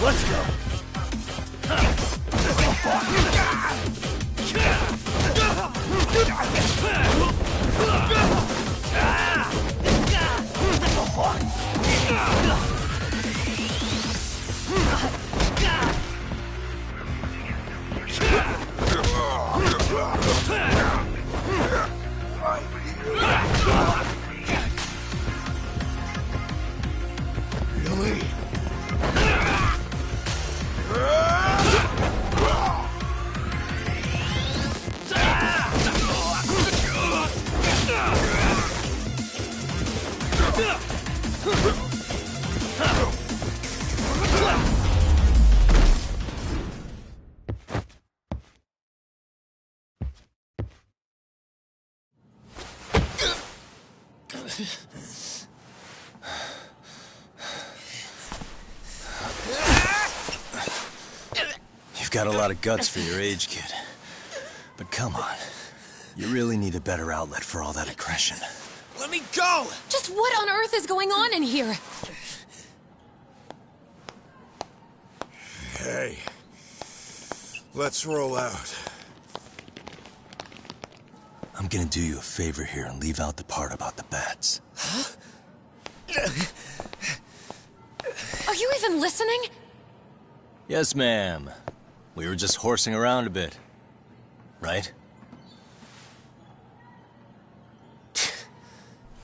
Let's go. Really? You've got a lot of guts for your age, kid. But come on. You really need a better outlet for all that aggression. Let me go! Just what on earth is going on in here? Hey. Let's roll out. I'm gonna do you a favor here and leave out the part about the bats. Are you even listening? Yes, ma'am. We were just horsing around a bit. Right?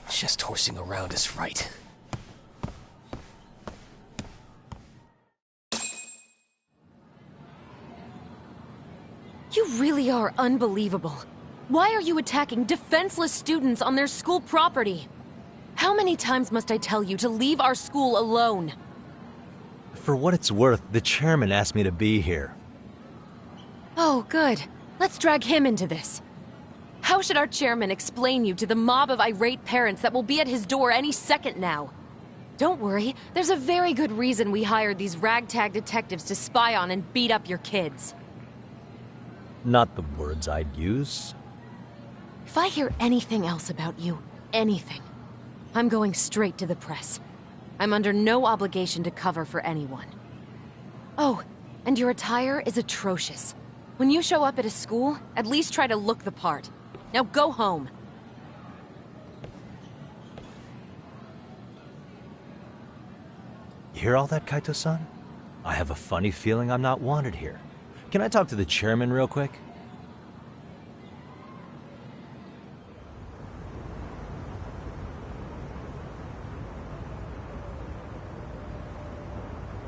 Just horsing around is right. You really are unbelievable. Why are you attacking defenseless students on their school property? How many times must I tell you to leave our school alone? For what it's worth, the chairman asked me to be here. Oh, good. Let's drag him into this. How should our chairman explain you to the mob of irate parents that will be at his door any second now? Don't worry, there's a very good reason we hired these ragtag detectives to spy on and beat up your kids. Not the words I'd use. If I hear anything else about you, anything, I'm going straight to the press. I'm under no obligation to cover for anyone. Oh, and your attire is atrocious. When you show up at a school, at least try to look the part. Now go home. You hear all that, Kaito-san? I have a funny feeling I'm not wanted here. Can I talk to the chairman real quick?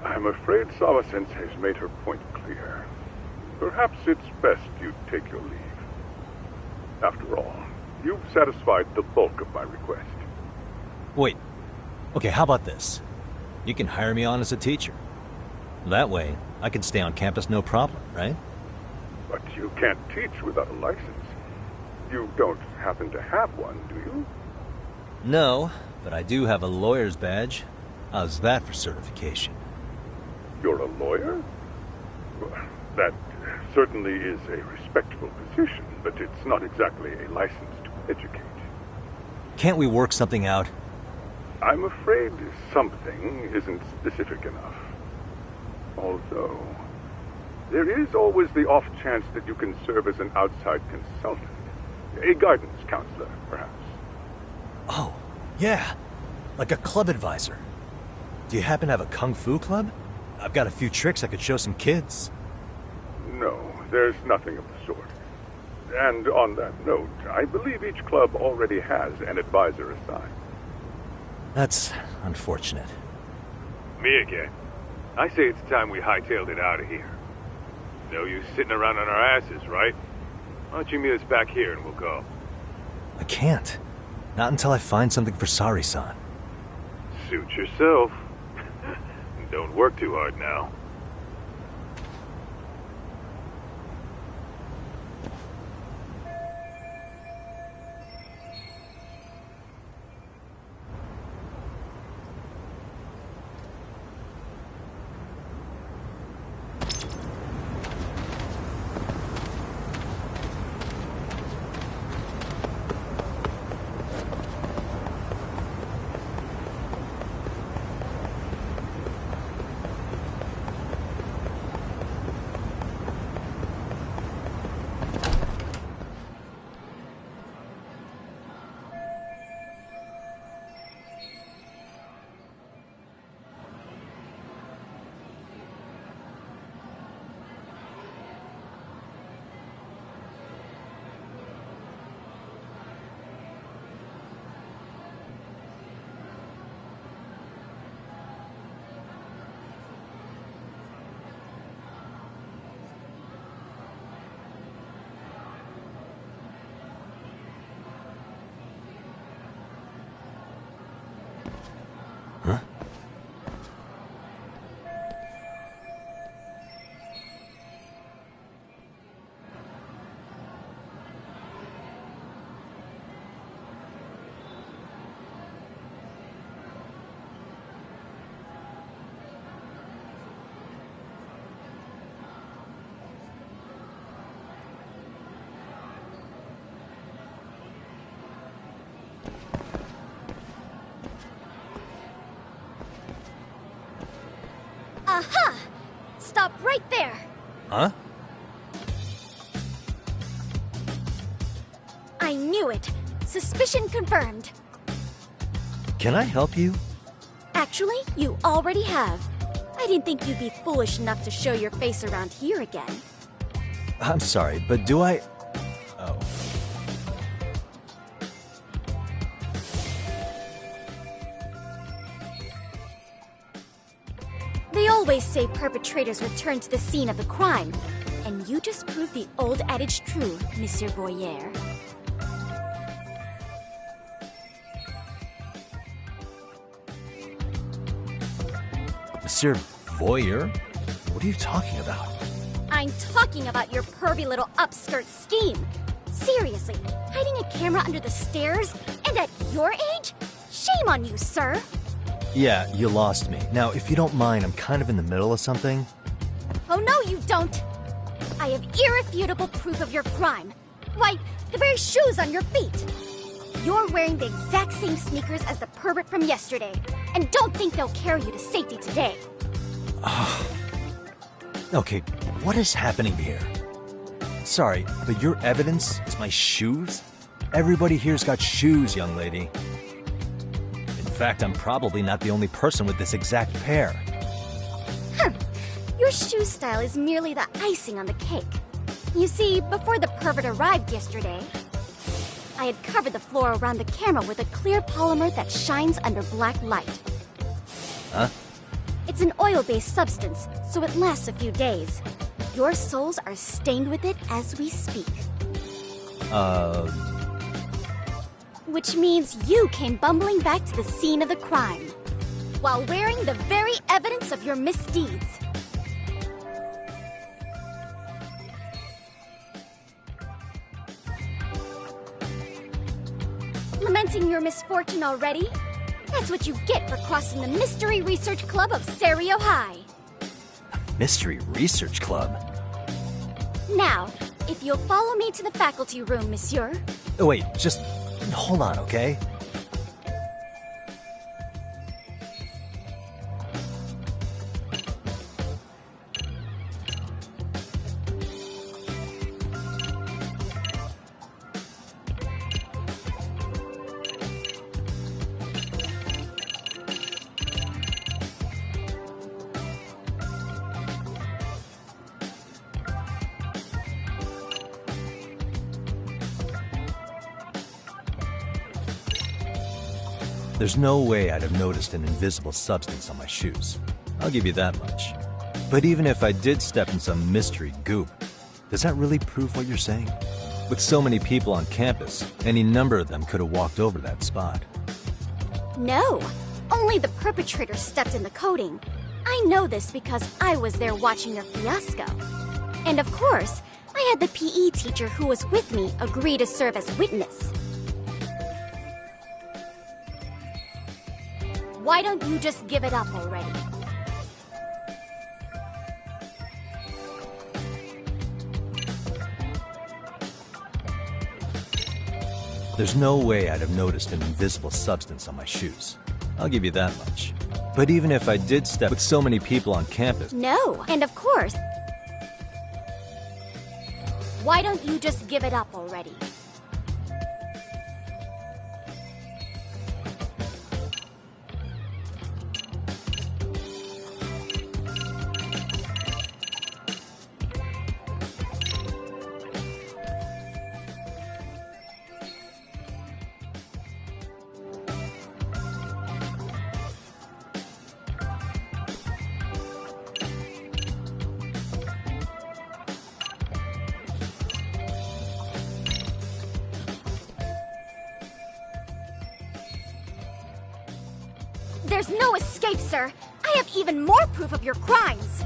I'm afraid Sawa-sensei has made her point clear. Perhaps it's best you take your leave. After all, you've satisfied the bulk of my request. Wait. Okay, how about this? You can hire me on as a teacher. That way, I can stay on campus no problem, right? But you can't teach without a license. You don't happen to have one, do you? No, but I do have a lawyer's badge. How's that for certification? You're a lawyer? Well, that certainly is a respectable position, but it's not exactly a license to educate. Can't we work something out? I'm afraid something isn't specific enough. Although, there is always the off chance that you can serve as an outside consultant. A guidance counselor, perhaps. Oh, yeah. Like a club advisor. Do you happen to have a kung fu club? I've got a few tricks I could show some kids. No, there's nothing of the sort. And on that note, I believe each club already has an advisor assigned. That's unfortunate. Me again. I say it's time we hightailed it out of here. No use sitting around on our asses, right? Why don't you meet us back here and we'll go? I can't. Not until I find something for Sari-san. Suit yourself. Don't work too hard now. stop right there! Huh? I knew it! Suspicion confirmed. Can I help you? Actually, you already have. I didn't think you'd be foolish enough to show your face around here again. I'm sorry, but do I... Oh. They always say perpetrators return to the scene of the crime. And you just proved the old adage true, Monsieur Boyer. Monsieur Voyeur? What are you talking about? I'm talking about your pervy little upskirt scheme. Seriously, hiding a camera under the stairs? And at your age? Shame on you, sir! Yeah, you lost me. Now, if you don't mind, I'm kind of in the middle of something. Oh no, you don't! I have irrefutable proof of your crime. Why, the very shoes on your feet. You're wearing the exact same sneakers as the pervert from yesterday. And don't think they'll carry you to safety today. Okay, what is happening here? Sorry, but your evidence is my shoes? Everybody here's got shoes, young lady. In fact, I'm probably not the only person with this exact pair. Your shoe style is merely the icing on the cake. You see, before the pervert arrived yesterday, I had covered the floor around the camera with a clear polymer that shines under black light. Huh? It's an oil-based substance, so it lasts a few days. Your soles are stained with it as we speak. Which means you came bumbling back to the scene of the crime, while wearing the very evidence of your misdeeds. Lamenting your misfortune already? That's what you get for crossing the Mystery Research Club of Serio High. Mystery Research Club? Now, if you'll follow me to the faculty room, monsieur. Oh, wait, just hold on, okay? There's no way I'd have noticed an invisible substance on my shoes. I'll give you that much. But even if I did step in some mystery goop, does that really prove what you're saying? With so many people on campus, any number of them could have walked over that spot. No, only the perpetrator stepped in the coating. I know this because I was there watching your fiasco. And of course, I had the PE teacher who was with me agree to serve as witness. Why don't you just give it up already? There's no way I'd have noticed an invisible substance on my shoes. I'll give you that much. But even if I did step with so many people on campus... No, and of course... Why don't you just give it up already? There's no escape, sir. I have even more proof of your crimes.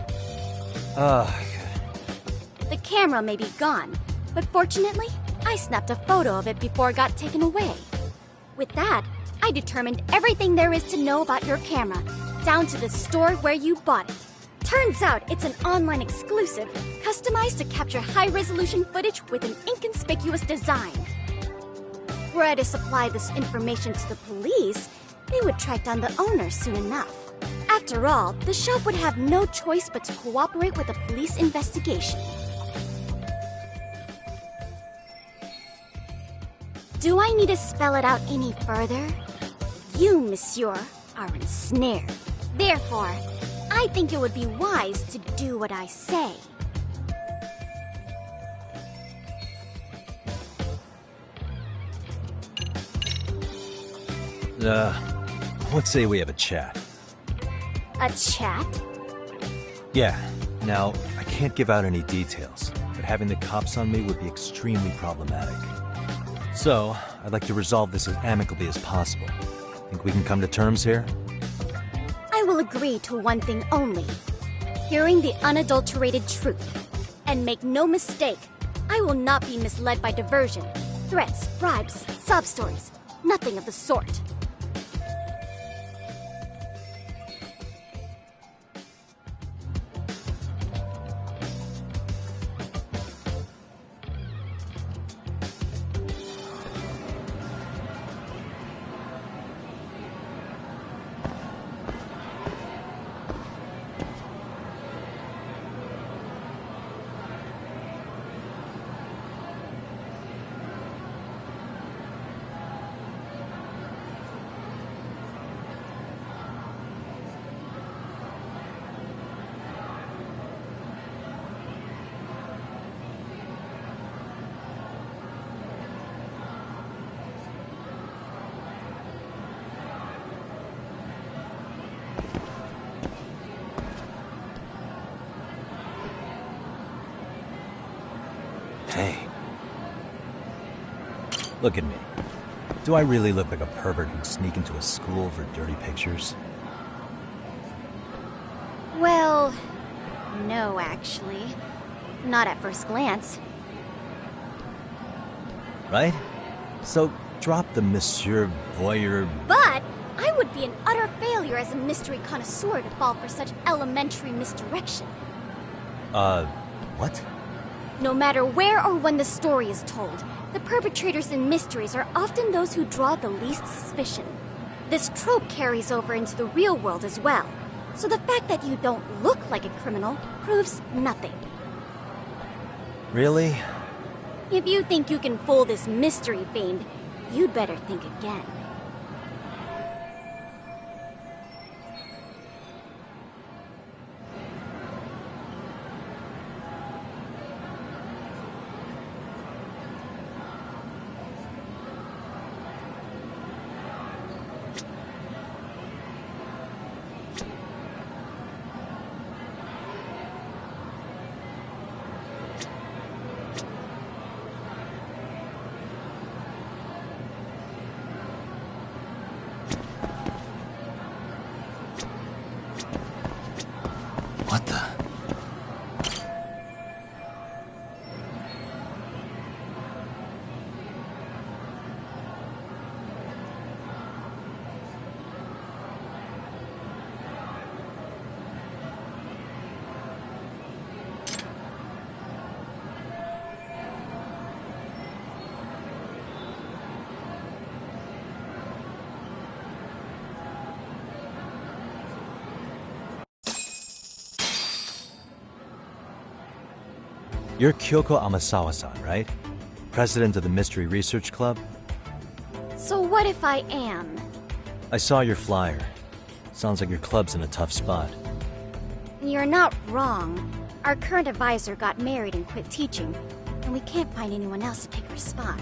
The camera may be gone, but fortunately, I snapped a photo of it before it got taken away. With that, I determined everything there is to know about your camera, down to the store where you bought it. Turns out it's an online exclusive, customized to capture high-resolution footage with an inconspicuous design. Were I to supply this information to the police, they would track down the owner soon enough. After all, the shop would have no choice but to cooperate with a police investigation. Do I need to spell it out any further? You, monsieur, are ensnared. Therefore, I think it would be wise to do what I say. Let's say we have a chat. A chat? Yeah. Now, I can't give out any details, but having the cops on me would be extremely problematic. So, I'd like to resolve this as amicably as possible. Think we can come to terms here? I will agree to one thing only. Hearing the unadulterated truth. And make no mistake, I will not be misled by diversion, threats, bribes, sob stories. Nothing of the sort. Hey. Look at me. Do I really look like a pervert who'd sneak into a school for dirty pictures? Well, no, actually. Not at first glance. Right? So, drop the Monsieur Voyeur... But I would be an utter failure as a mystery connoisseur to fall for such elementary misdirection. What? No matter where or when the story is told, the perpetrators in mysteries are often those who draw the least suspicion. This trope carries over into the real world as well, so the fact that you don't look like a criminal proves nothing. Really? If you think you can fool this mystery fiend, you'd better think again. What the... You're Kyoko Amasawa-san, right? President of the Mystery Research Club? So what if I am? I saw your flyer. Sounds like your club's in a tough spot. You're not wrong. Our current advisor got married and quit teaching, and we can't find anyone else to take her spot.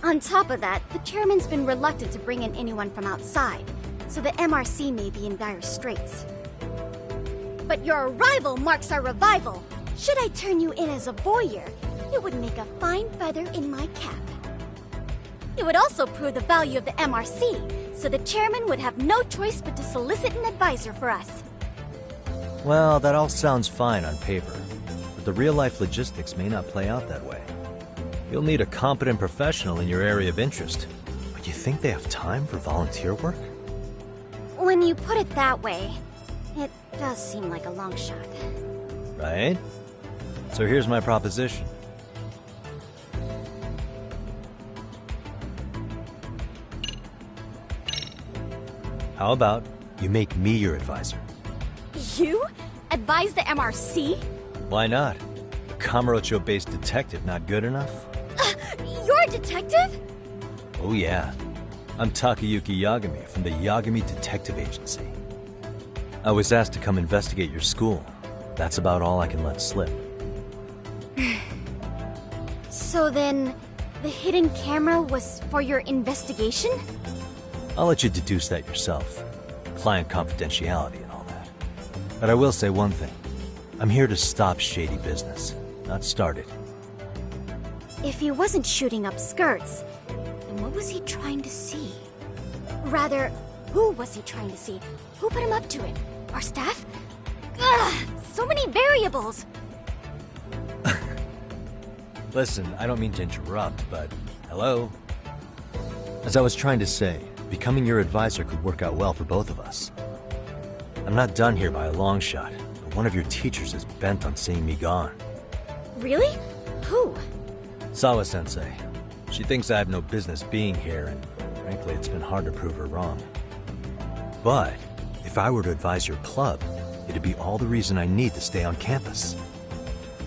On top of that, the chairman's been reluctant to bring in anyone from outside, so the MRC may be in dire straits. But your arrival marks our revival. Should I turn you in as a voyeur, it would make a fine feather in my cap. It would also prove the value of the MRC, so the chairman would have no choice but to solicit an advisor for us. Well, that all sounds fine on paper, but the real-life logistics may not play out that way. You'll need a competent professional in your area of interest, but you think they have time for volunteer work? When you put it that way, it does seem like a long shot. Right? So here's my proposition. How about You make me your advisor. You? Advise the MRC? Why not? A Kamurocho-based detective not good enough? You're a detective? Oh yeah. I'm Takayuki Yagami from the Yagami Detective Agency. I was asked to come investigate your school. That's about all I can let slip. So then, the hidden camera was for your investigation? I'll let you deduce that yourself. Client confidentiality and all that. But I will say one thing. I'm here to stop shady business, not start it. If he wasn't shooting up skirts, then what was he trying to see? Rather, who was he trying to see? Who put him up to it? Our staff? Ugh, so many variables! Listen, I don't mean to interrupt, but hello? As I was trying to say, becoming your advisor could work out well for both of us. I'm not done here by a long shot, but one of your teachers is bent on seeing me gone. Really? Who? Sawa-sensei. She thinks I have no business being here, and frankly, it's been hard to prove her wrong. But if I were to advise your club, it'd be all the reason I need to stay on campus.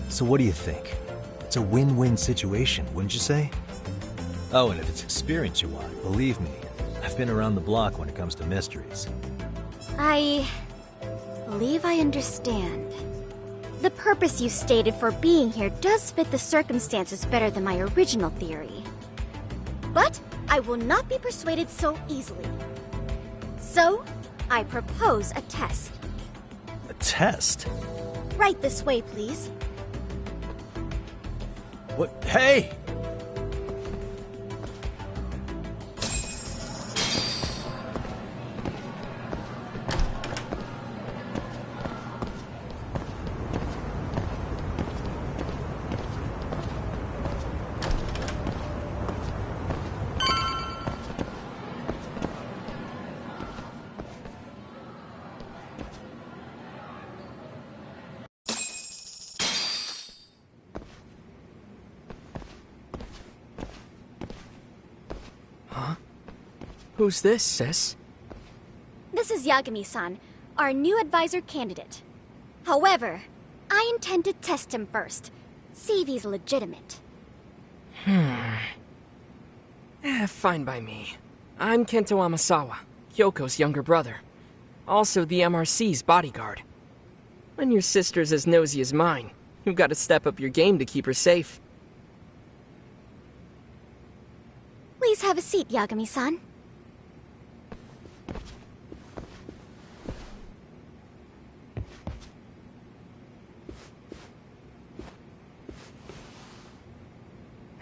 So what do you think? It's a win-win situation, wouldn't you say? Oh, and if it's experience you want, believe me, I've been around the block when it comes to mysteries. I believe I understand. The purpose you stated for being here does fit the circumstances better than my original theory. But I will not be persuaded so easily. So, I propose a test. A test? Right this way, please. What? Hey! Who's this, sis? This is Yagami-san, our new advisor candidate. However, I intend to test him first. See if he's legitimate. Fine by me. I'm Kento Amasawa, Kyoko's younger brother. Also the MRC's bodyguard. When your sister's as nosy as mine, you've got to step up your game to keep her safe. Please have a seat, Yagami-san.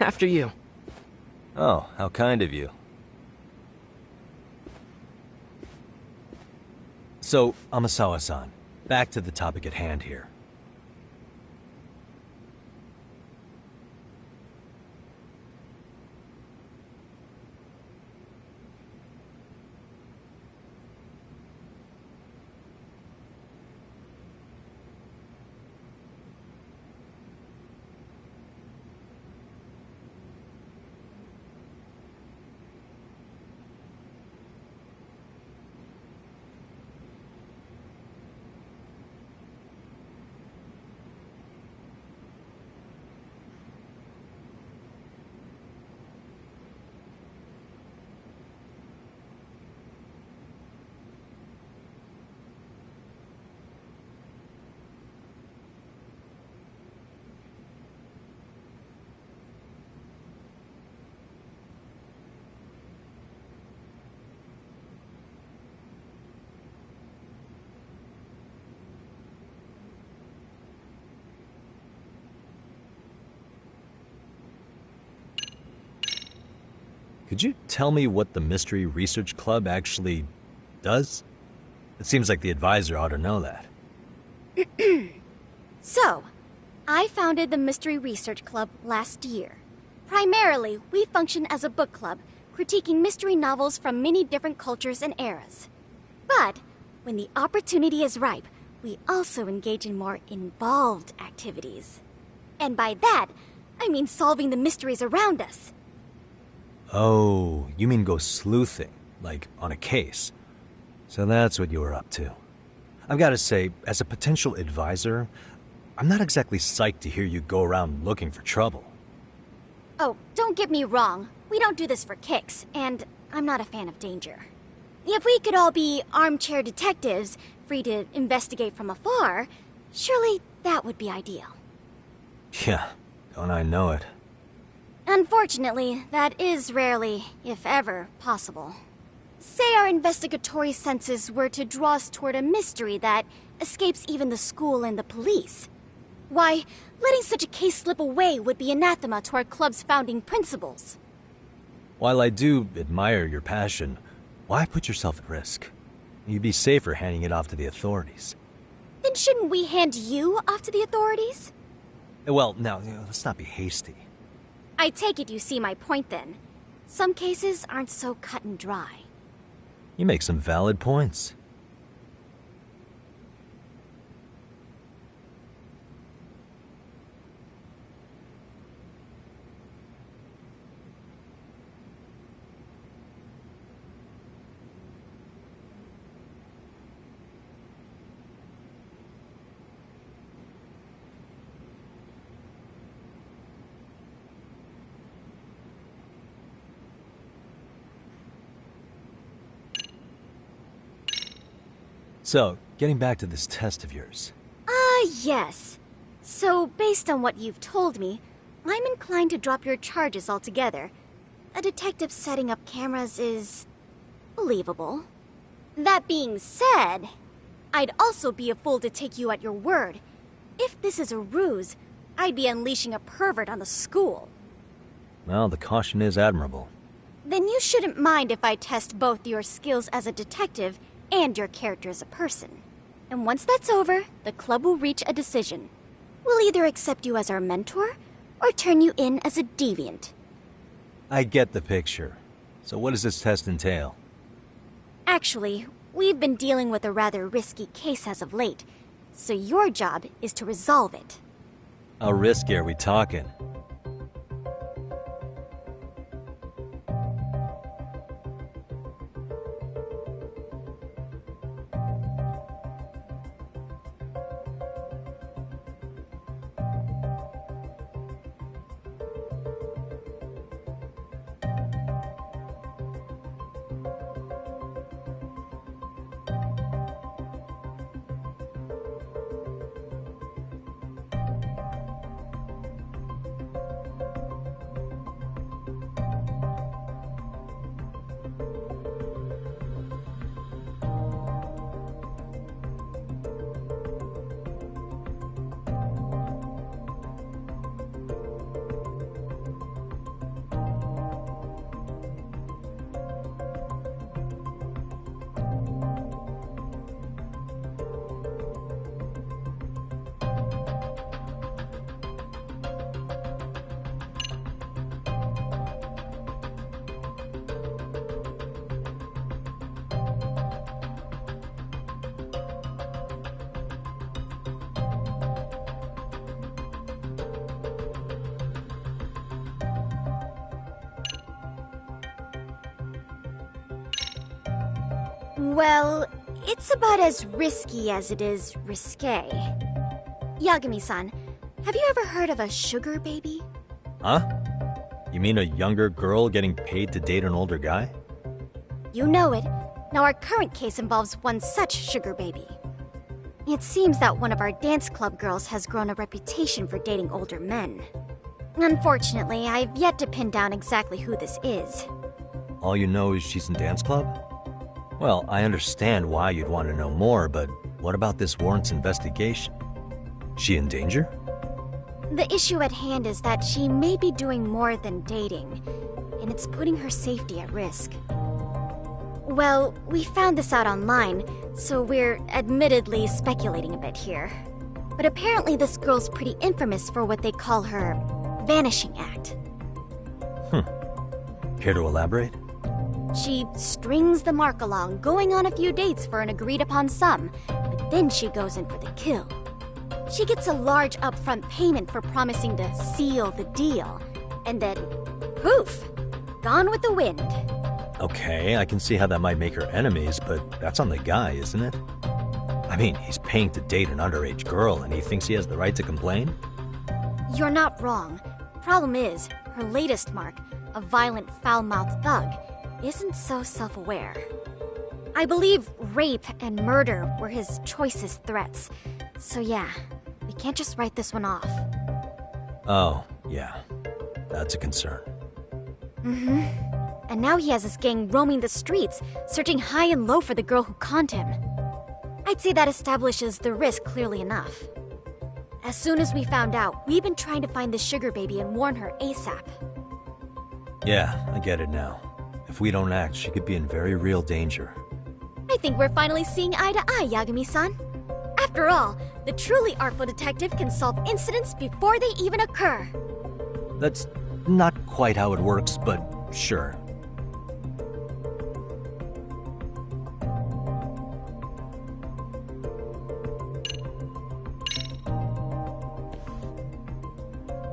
After you. Oh, how kind of you. So, Amasawa-san, back to the topic at hand here. Could you tell me what the Mystery Research Club actually does? It seems like the advisor ought to know that. So, I founded the Mystery Research Club last year. Primarily, we function as a book club, critiquing mystery novels from many different cultures and eras. But, when the opportunity is ripe, we also engage in more involved activities. And by that, I mean solving the mysteries around us. Oh, you mean go sleuthing, like on a case. So that's what you were up to. I've got to say, as a potential advisor, I'm not exactly psyched to hear you go around looking for trouble. Oh, don't get me wrong. We don't do this for kicks, and I'm not a fan of danger. If we could all be armchair detectives, free to investigate from afar, surely that would be ideal. Yeah, don't I know it. Unfortunately, that is rarely, if ever, possible. Say our investigatory senses were to draw us toward a mystery that escapes even the school and the police. Why, letting such a case slip away would be anathema to our club's founding principles. While I do admire your passion, why put yourself at risk? You'd be safer handing it off to the authorities. Then shouldn't we hand you off to the authorities? Well, now, let's not be hasty. I take it you see my point then. Some cases aren't so cut and dry. You make some valid points. So, getting back to this test of yours. Yes. So, based on what you've told me, I'm inclined to drop your charges altogether. A detective setting up cameras is believable. That being said, I'd also be a fool to take you at your word. If this is a ruse, I'd be unleashing a pervert on the school. Well, the caution is admirable. Then you shouldn't mind if I test both your skills as a detective and your character as a person. And once that's over, the club will reach a decision. We'll either accept you as our mentor, or turn you in as a deviant. I get the picture. So what does this test entail? Actually, we've been dealing with a rather risky case as of late, so your job is to resolve it. How risky are we talking? Well, it's about as risky as it is risque. Yagami-san, have you ever heard of a sugar baby? Huh? You mean a younger girl getting paid to date an older guy? You know it. Now our current case involves one such sugar baby. It seems that one of our dance club girls has grown a reputation for dating older men. Unfortunately, I've yet to pin down exactly who this is. All you know is she's in dance club? Well, I understand why you'd want to know more, but what about this warrants investigation? She in danger? The issue at hand is that she may be doing more than dating, and it's putting her safety at risk. Well, we found this out online, so we're admittedly speculating a bit here. But apparently this girl's pretty infamous for what they call her vanishing act. Care to elaborate? She strings the mark along, going on a few dates for an agreed-upon sum, but then she goes in for the kill. She gets a large upfront payment for promising to seal the deal, and then, poof, gone with the wind. Okay, I can see how that might make her enemies, but that's on the guy, isn't it? I mean, he's paying to date an underage girl, and he thinks he has the right to complain? You're not wrong. Problem is, her latest mark, a violent, foul-mouthed thug, isn't so self-aware. I believe rape and murder were his choicest threats. So yeah, we can't just write this one off. Oh, yeah. That's a concern. Mm-hmm. And now he has his gang roaming the streets, searching high and low for the girl who conned him. I'd say that establishes the risk clearly enough. As soon as we found out, we've been trying to find the sugar baby and warn her ASAP. Yeah, I get it now. If we don't act, she could be in very real danger. I think we're finally seeing eye to eye, Yagami-san. After all, the truly artful detective can solve incidents before they even occur. That's not quite how it works, but sure.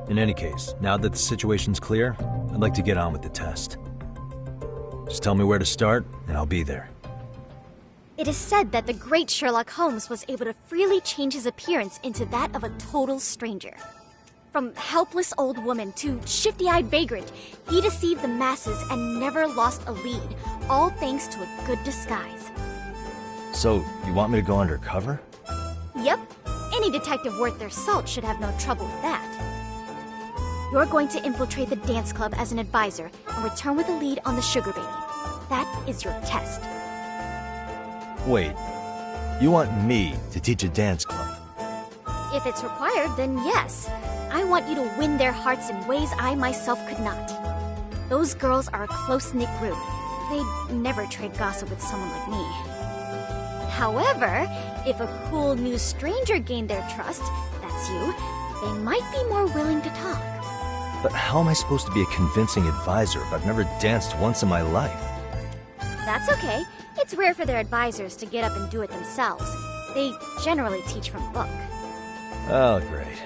In any case, now that the situation's clear, I'd like to get on with the test. Just tell me where to start, and I'll be there. It is said that the great Sherlock Holmes was able to freely change his appearance into that of a total stranger. From helpless old woman to shifty-eyed vagrant, he deceived the masses and never lost a lead, all thanks to a good disguise. So, you want me to go undercover? Yep, any detective worth their salt should have no trouble with that. You're going to infiltrate the dance club as an advisor and return with a lead on the sugar baby. That is your test. Wait, you want me to teach a dance club? If it's required, then yes. I want you to win their hearts in ways I myself could not. Those girls are a close-knit group. They'd never trade gossip with someone like me. However, if a cool new stranger gained their trust, that's you, they might be more willing to talk. But how am I supposed to be a convincing advisor if I've never danced once in my life? That's okay. It's rare for their advisors to get up and do it themselves. They generally teach from book. Oh, great.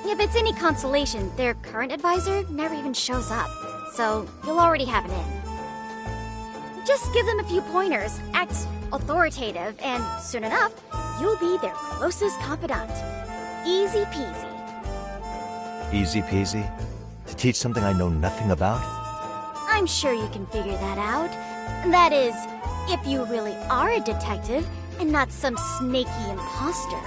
If it's any consolation, their current advisor never even shows up, so you'll already have an in. Just give them a few pointers, act authoritative, and soon enough, you'll be their closest confidant. Easy peasy. Easy peasy? To teach something I know nothing about? I'm sure you can figure that out. That is, if you really are a detective and not some snaky imposter.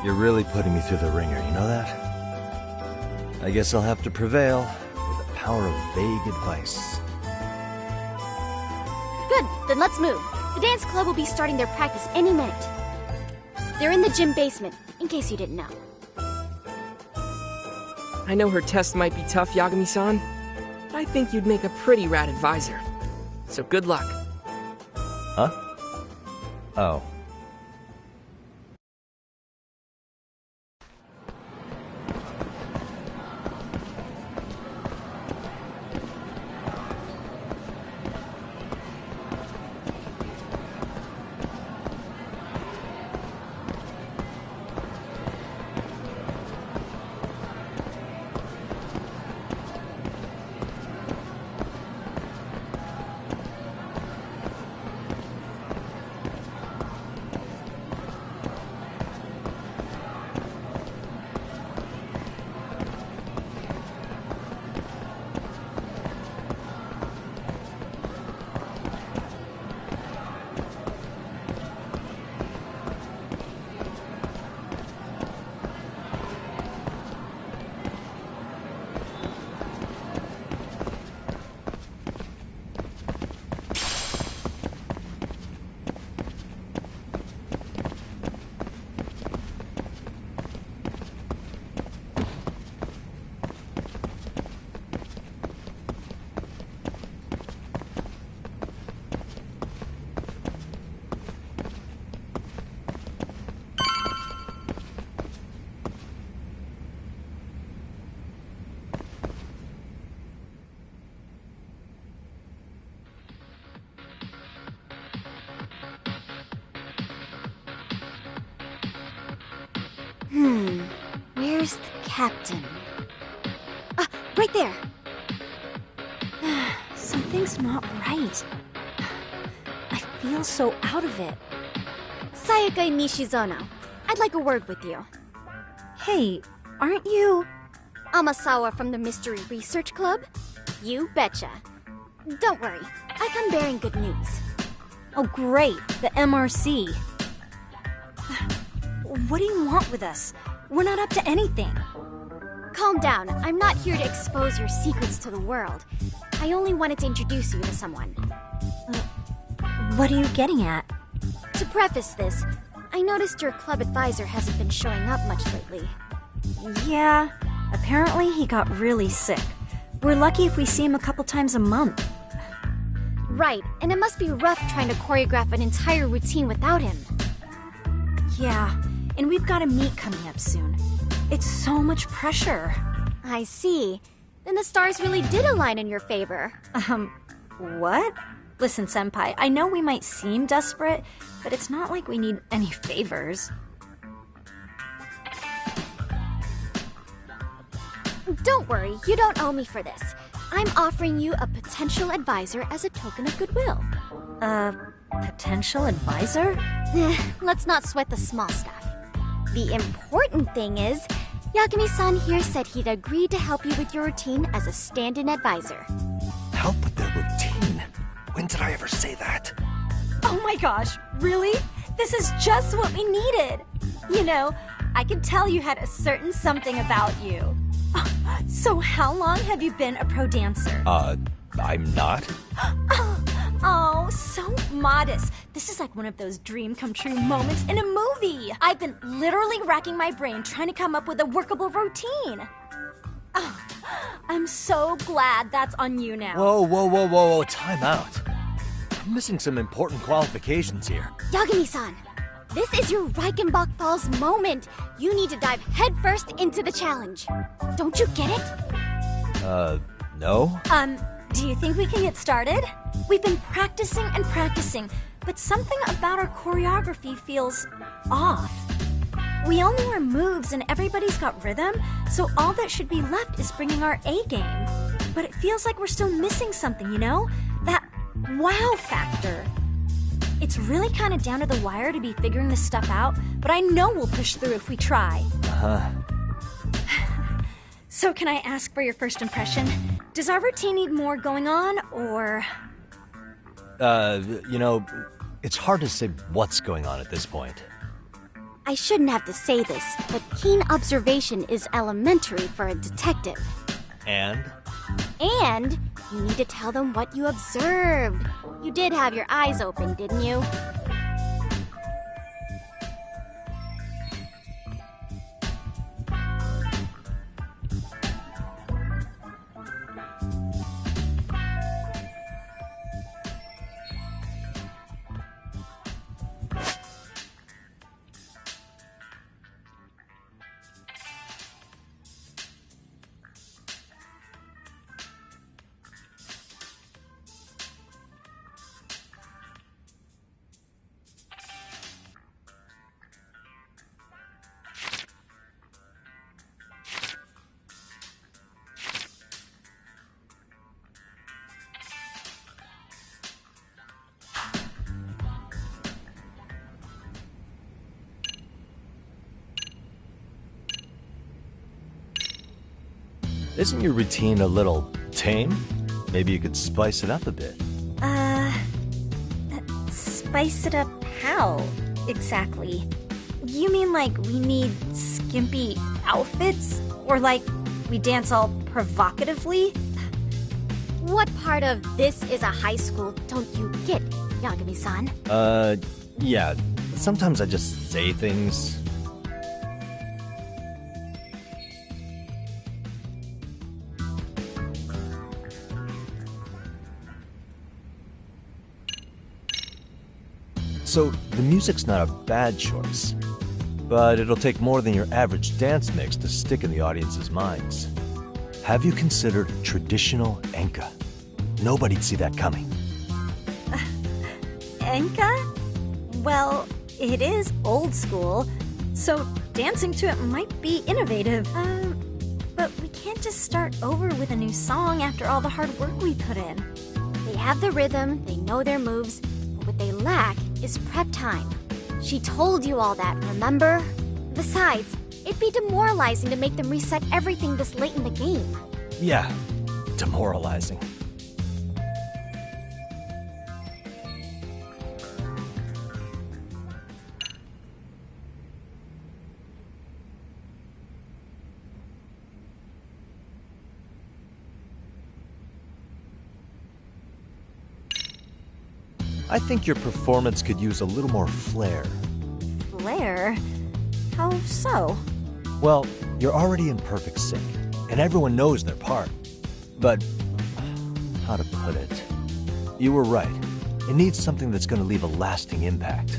You're really putting me through the ringer, you know that? I guess I'll have to prevail with the power of vague advice. Good, then let's move. The dance club will be starting their practice any minute. They're in the gym basement, in case you didn't know. I know her test might be tough, Yagami-san, but I think you'd make a pretty rad advisor. So good luck. Huh? Oh. Where's the captain? Ah, right there! Something's not right. I feel so out of it. Sayaka Nishizono, I'd like a word with you. Hey, aren't you... Amasawa from the Mystery Research Club? You betcha. Don't worry, I come bearing good news. Oh great, the MRC. What do you want with us? We're not up to anything. Calm down, I'm not here to expose your secrets to the world. I only wanted to introduce you to someone. What are you getting at? To preface this, I noticed your club advisor hasn't been showing up much lately. Yeah, apparently he got really sick. We're lucky if we see him a couple times a month. Right, and it must be rough trying to choreograph an entire routine without him. Yeah, and we've got a meet coming up soon. It's so much pressure. I see. Then the stars really did align in your favor. What? Listen, Senpai, I know we might seem desperate, but it's not like we need any favors. Don't worry, you don't owe me for this. I'm offering you a potential advisor as a token of goodwill. Potential advisor? Let's not sweat the small stuff. The important thing is, Yagami-san here said he'd agreed to help you with your routine as a stand-in advisor. Help with the routine? When did I ever say that? Oh my gosh, really? This is just what we needed. You know, I could tell you had a certain something about you. So how long have you been a pro dancer? I'm not. Oh, so modest. This is like one of those dream come true moments in a movie. I've been literally racking my brain trying to come up with a workable routine. Oh, I'm so glad that's on you now. Whoa, time out. I'm missing some important qualifications here. Yagami-san, this is your Reichenbach Falls moment. You need to dive headfirst into the challenge. Don't you get it? No? Do you think we can get started? We've been practicing and practicing, but something about our choreography feels off. We all know our moves and everybody's got rhythm, so all that should be left is bringing our A game. But it feels like we're still missing something, you know? That wow factor. It's really kind of down to the wire to be figuring this stuff out, but I know we'll push through if we try. So can I ask for your first impression? Does our routine need more going on, or...? You know, it's hard to say what's going on at this point. I shouldn't have to say this, but keen observation is elementary for a detective. And? And you need to tell them what you observed. You did have your eyes open, didn't you? Isn't your routine a little tame? Maybe you could spice it up a bit. Spice it up how, exactly? You mean like we need skimpy outfits? Or like we dance all provocatively? What part of this is a high school don't you get, Yagami-san? Yeah. Sometimes I just say things. So, the music's not a bad choice, but it'll take more than your average dance mix to stick in the audience's minds. Have you considered traditional enka? Nobody'd see that coming. Enka? Well, it is old school, so dancing to it might be innovative. But we can't just start over with a new song after all the hard work we put in. have the rhythm, they know their moves, but what they lack is prep time. She told you all that, remember? Besides, it'd be demoralizing to make them reset everything this late in the game. Yeah, demoralizing. I think your performance could use a little more flair. Flair? How so? Well, you're already in perfect sync, and everyone knows their part. But, how to put it? You were right. It needs something that's gonna leave a lasting impact.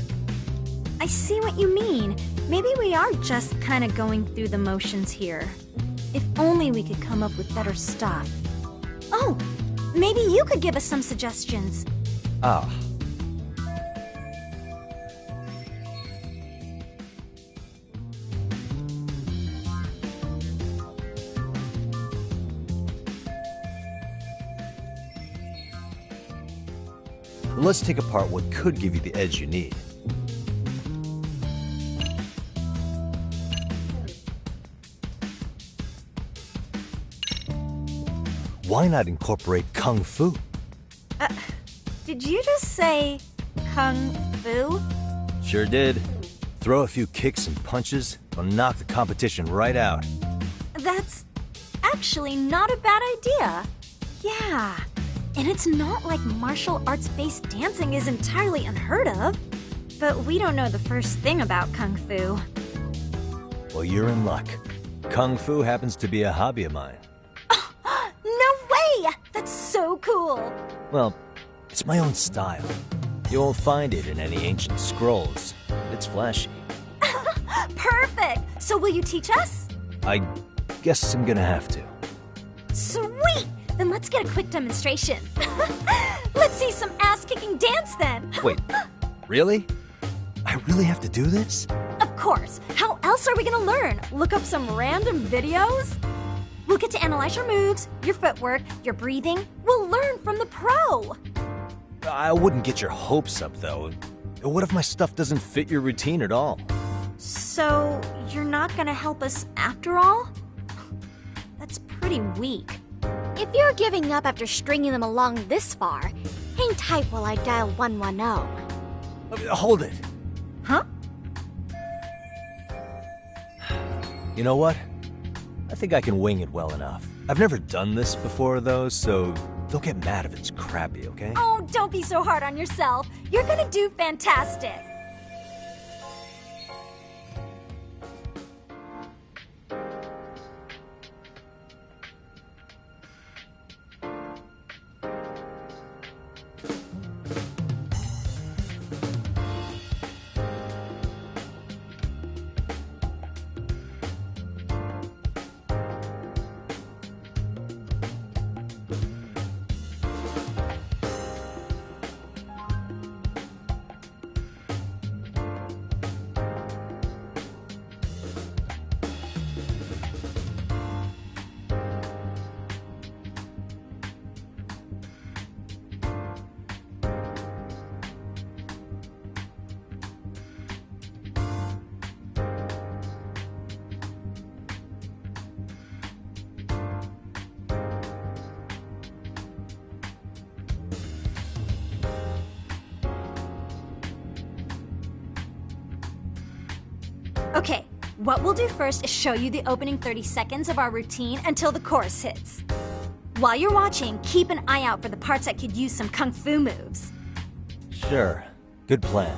I see what you mean. Maybe we are just kind of going through the motions here. If only we could come up with better stuff. Oh, maybe you could give us some suggestions. Ah. Let's take apart what could give you the edge you need. Why not incorporate Kung Fu? Did you just say Kung Fu? Sure did. Throw a few kicks and punches, will knock the competition right out. That's actually not a bad idea. Yeah. And it's not like martial arts-based dancing is entirely unheard of. But we don't know the first thing about Kung Fu. Well, you're in luck. Kung Fu happens to be a hobby of mine. No way! That's so cool! Well, it's my own style. You won't find it in any ancient scrolls. It's flashy. Perfect! So will you teach us? I guess I'm gonna have to. Sweet! Then let's get a quick demonstration. Let's see some ass-kicking dance then! Wait, really? I really have to do this? Of course! How else are we gonna learn? Look up some random videos? We'll get to analyze your moves, your footwork, your breathing. We'll learn from the pro! I wouldn't get your hopes up, though. What if my stuff doesn't fit your routine at all? So, you're not gonna help us after all? That's pretty weak. If you're giving up after stringing them along this far, hang tight while I dial 110. Hold it. Huh? You know what? I think I can wing it well enough. I've never done this before, though, so don't get mad if it's crappy, okay? Oh, don't be so hard on yourself. You're gonna do fantastic. Okay, what we'll do first is show you the opening 30 seconds of our routine until the chorus hits. While you're watching, keep an eye out for the parts that could use some Kung Fu moves. Sure. Good plan.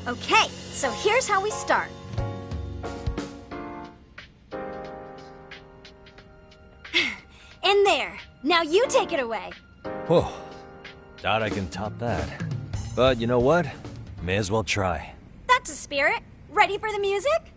Okay, so here's how we start. In there. Now you take it away. Whew. Doubt I can top that. But you know what? May as well try. That's a spirit. Ready for the music?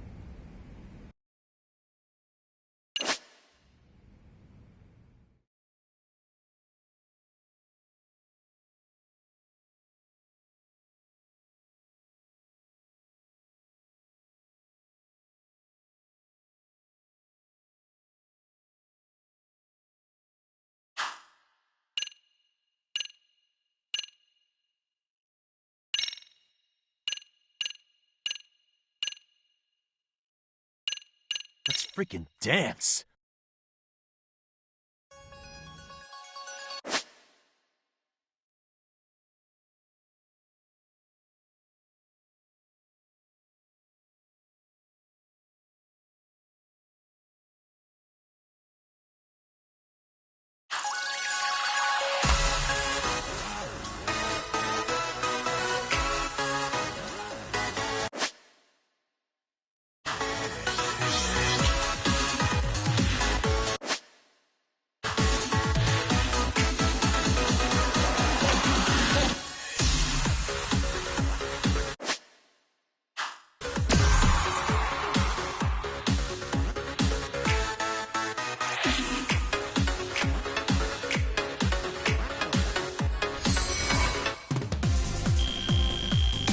freaking dance.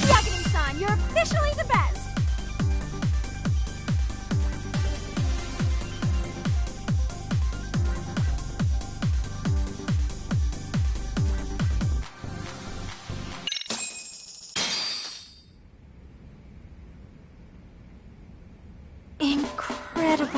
Yagami-san, you're officially the best! Incredible.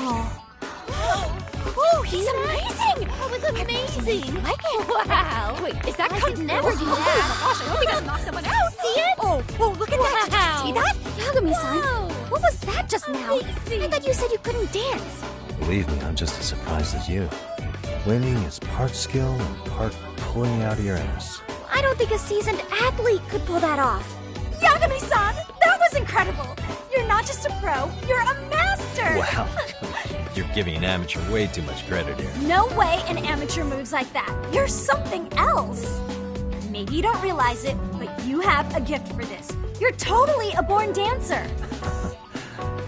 Oh, he's amazing! That was amazing! Like it? Wow! Wait, is that could never do that? Oh my gosh, I hope he doesn't knock someone out! See it? Oh, look at that! Did you see that? Yagami-san, Wow. what was that just now? I thought you said you couldn't dance. Believe me, I'm just as surprised as you. Winning is part skill and part pulling out of your ass. I don't think a seasoned athlete could pull that off. Yagami-san, that was incredible! You're not just a pro, you're a master! Wow. You're giving an amateur way too much credit here. No way an amateur moves like that. You're something else. Maybe you don't realize it, but you have a gift for this. You're totally a born dancer.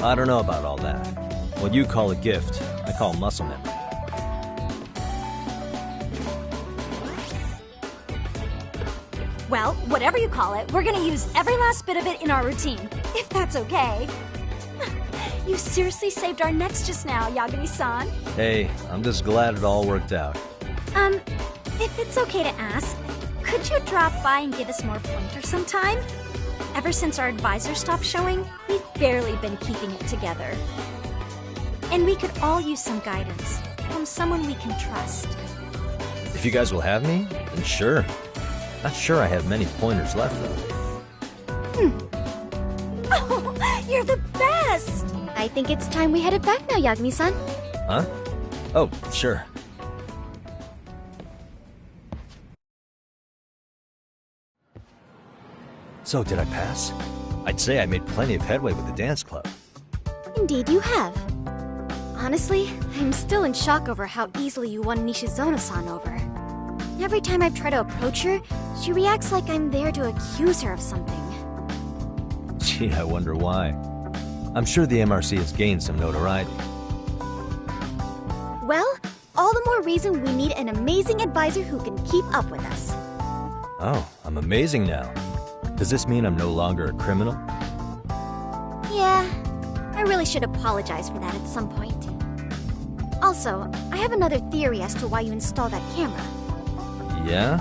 I don't know about all that. What you call a gift, I call muscle memory. Well, whatever you call it, we're gonna use every last bit of it in our routine, if that's okay. You seriously saved our necks just now, Yagami-san. Hey, I'm just glad it all worked out. If it's okay to ask, could you drop by and give us more pointers sometime? Ever since our advisor stopped showing, we've barely been keeping it together. And we could all use some guidance from someone we can trust. If you guys will have me, then sure. Not sure I have many pointers left, though. Oh, you're the best! I think it's time we headed back now, Yagami-san. Huh? Oh, sure. So, did I pass? I'd say I made plenty of headway with the dance club. Indeed you have. Honestly, I'm still in shock over how easily you won Nishizono-san over. Every time I've tried to approach her, she reacts like I'm there to accuse her of something. Gee, I wonder why. I'm sure the MRC has gained some notoriety. Well, all the more reason we need an amazing advisor who can keep up with us. Oh, I'm amazing now. Does this mean I'm no longer a criminal? Yeah, I really should apologize for that at some point. Also, I have another theory as to why you installed that camera. Yeah?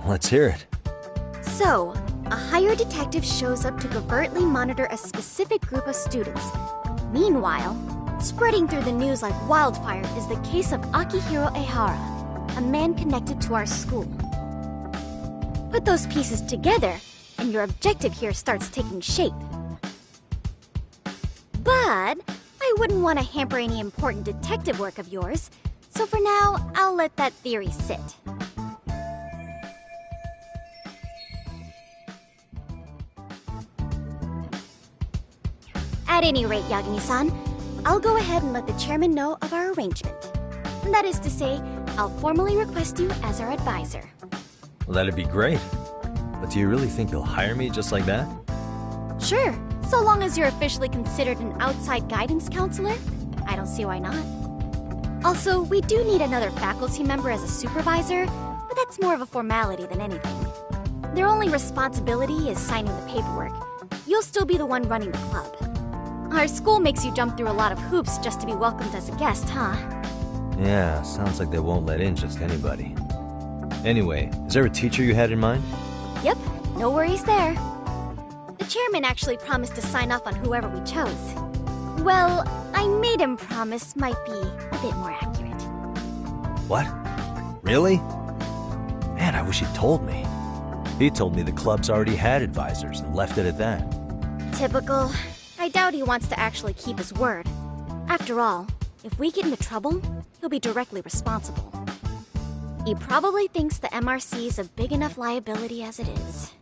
Let's hear it. So, a hired detective shows up to covertly monitor a specific group of students. Meanwhile, spreading through the news like wildfire is the case of Akihiro Ehara, a man connected to our school. Put those pieces together, and your objective here starts taking shape. But I wouldn't want to hamper any important detective work of yours, so for now, I'll let that theory sit. At any rate, Yagami-san, I'll go ahead and let the chairman know of our arrangement. That is to say, I'll formally request you as our advisor. Well, that'd be great. But do you really think they'll hire me just like that? Sure, so long as you're officially considered an outside guidance counselor, I don't see why not. Also, we do need another faculty member as a supervisor, but that's more of a formality than anything. Their only responsibility is signing the paperwork. You'll still be the one running the club. Our school makes you jump through a lot of hoops just to be welcomed as a guest, huh? Yeah, sounds like they won't let in just anybody. Anyway, is there a teacher you had in mind? Yep, no worries there. The chairman actually promised to sign off on whoever we chose. Well, I made him promise might be a bit more accurate. What? Really? Man, I wish he'd told me. He told me the club's already had advisors and left it at that. Typical. I doubt he wants to actually keep his word. After all, if we get into trouble, he'll be directly responsible. He probably thinks the MRC's a big enough liability as it is.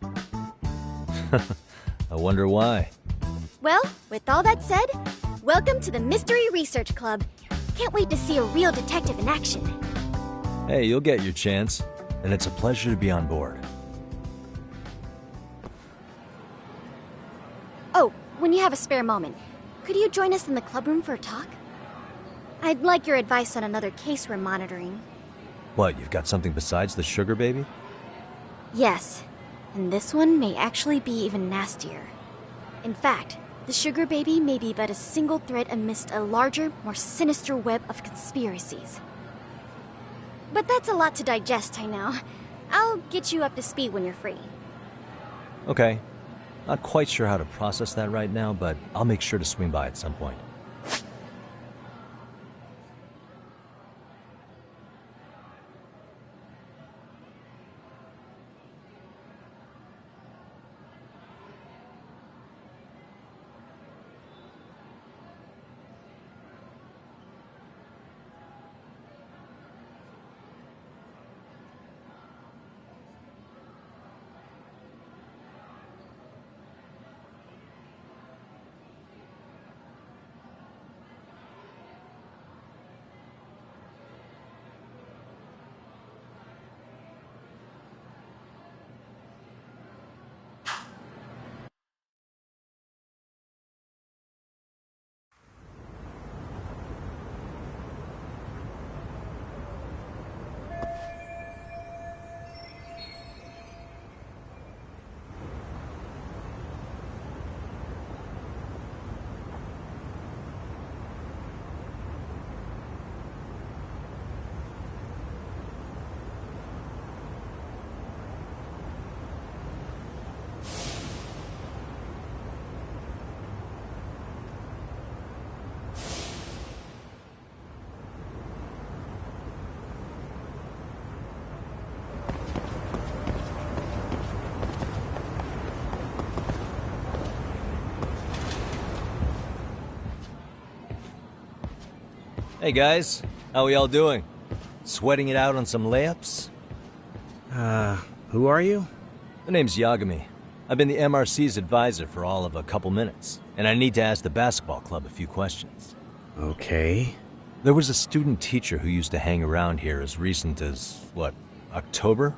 I wonder why. Well, with all that said, welcome to the Mystery Research Club. Can't wait to see a real detective in action. Hey, you'll get your chance, and it's a pleasure to be on board. Oh, when you have a spare moment, could you join us in the club room for a talk? I'd like your advice on another case we're monitoring. What, you've got something besides the sugar baby? Yes, and this one may actually be even nastier. In fact, the sugar baby may be but a single thread amidst a larger, more sinister web of conspiracies. But that's a lot to digest, I know. I'll get you up to speed when you're free. Okay. Not quite sure how to process that right now, but I'll make sure to swing by at some point. Hey guys, how we all doing? Sweating it out on some layups? Who are you? The name's Yagami. I've been the MRC's advisor for all of a couple minutes, and I need to ask the basketball club a few questions. Okay. There was a student teacher who used to hang around here as recent as, what, October?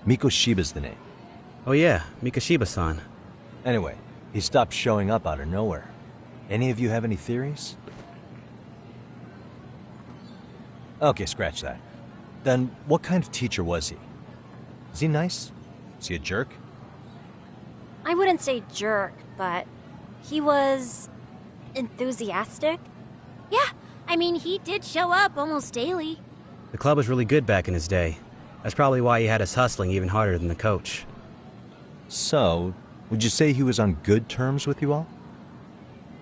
Mikoshiba's the name. Oh yeah, Mikoshiba-san. Anyway, he stopped showing up out of nowhere. Any of you have any theories? Okay, scratch that. Then, what kind of teacher was he? Is he nice? Is he a jerk? I wouldn't say jerk, but he was enthusiastic. Yeah, I mean, he did show up almost daily. The club was really good back in his day. That's probably why he had us hustling even harder than the coach. So, would you say he was on good terms with you all?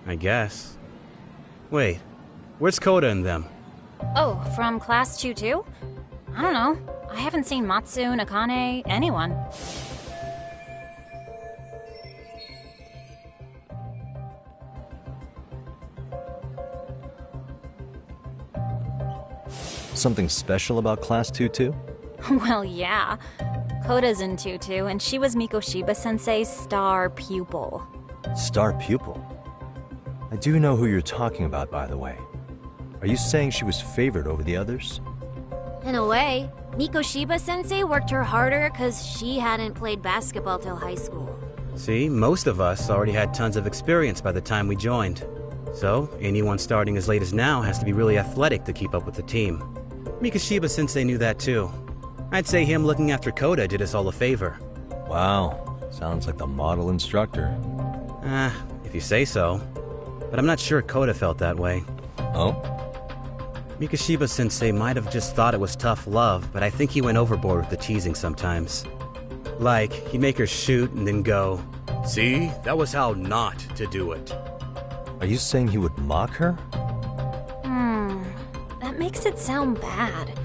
I guess. Wait, where's Koda and them? Oh, from class 2 too? I don't know. I haven't seen Matsu, Nakane, anyone. Something special about Class 2 too? Well, yeah. Koda's in 2 and she was Mikoshiba-sensei's star pupil. Star pupil? I do know who you're talking about, by the way. Are you saying she was favored over the others? In a way, Mikoshiba-sensei worked her harder because she hadn't played basketball till high school. See, most of us already had tons of experience by the time we joined. So, anyone starting as late as now has to be really athletic to keep up with the team. Mikoshiba-sensei knew that too. I'd say him looking after Koda did us all a favor. Wow, sounds like the model instructor. If you say so. But I'm not sure Koda felt that way. Oh? Mikoshiba-sensei might have just thought it was tough love, but I think he went overboard with the teasing sometimes. Like, he'd make her shoot and then go, "See, that was how not to do it." Are you saying he would mock her? That makes it sound bad.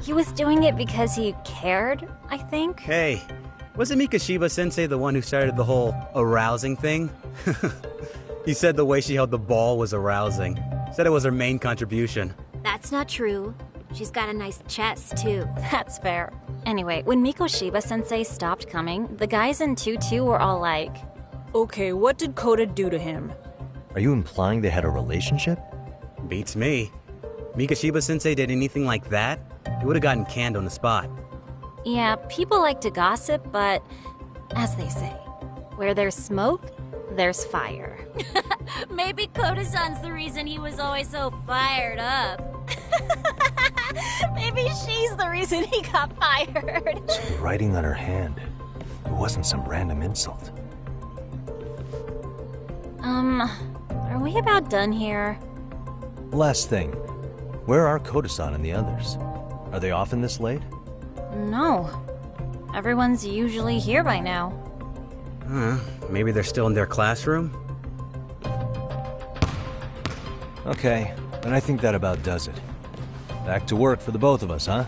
He was doing it because he cared, I think. Hey, wasn't Mikashiba-sensei the one who started the whole arousing thing? He said the way she held the ball was arousing. Said it was her main contribution. That's not true. She's got a nice chest, too. That's fair. Anyway, when Mikoshiba-sensei stopped coming, the guys in 2-2 were all like, Okay, what did Koda do to him? Are you implying they had a relationship? Beats me. Mikashiba-sensei did anything like that, he would have gotten canned on the spot. yeah, people like to gossip, but as they say, where there's smoke, there's fire. Maybe Koda-san's the reason he was always so fired up. Maybe she's the reason he got fired. So writing on her hand, it wasn't some random insult. Are we about done here? Last thing, where are Koda-san and the others? Are they often this late? No. Everyone's usually here by now. Maybe they're still in their classroom? Okay, then I think that about does it. Back to work for the both of us, huh?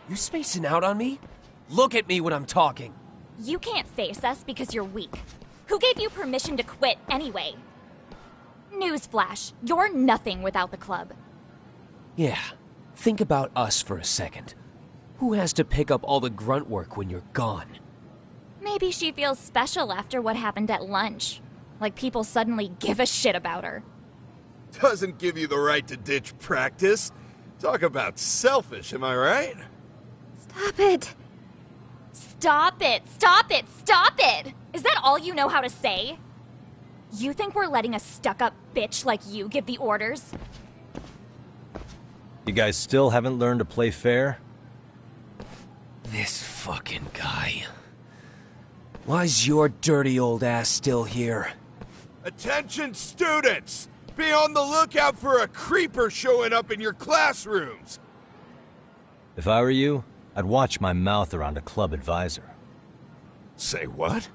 You spacing out on me? Look at me when I'm talking. You can't face us because you're weak. Who gave you permission to quit anyway? Newsflash, you're nothing without the club. Yeah, think about us for a second. Who has to pick up all the grunt work when you're gone? Maybe she feels special after what happened at lunch. Like people suddenly give a shit about her. Doesn't give you the right to ditch practice. Talk about selfish, am I right? Stop it! Stop it! Stop it! Stop it! Is that all you know how to say? You think we're letting a stuck-up bitch like you give the orders? You guys still haven't learned to play fair? This fucking guy. Why's your dirty old ass still here? Attention students! Be on the lookout for a creeper showing up in your classrooms! If I were you, I'd watch my mouth around a club advisor. Say what?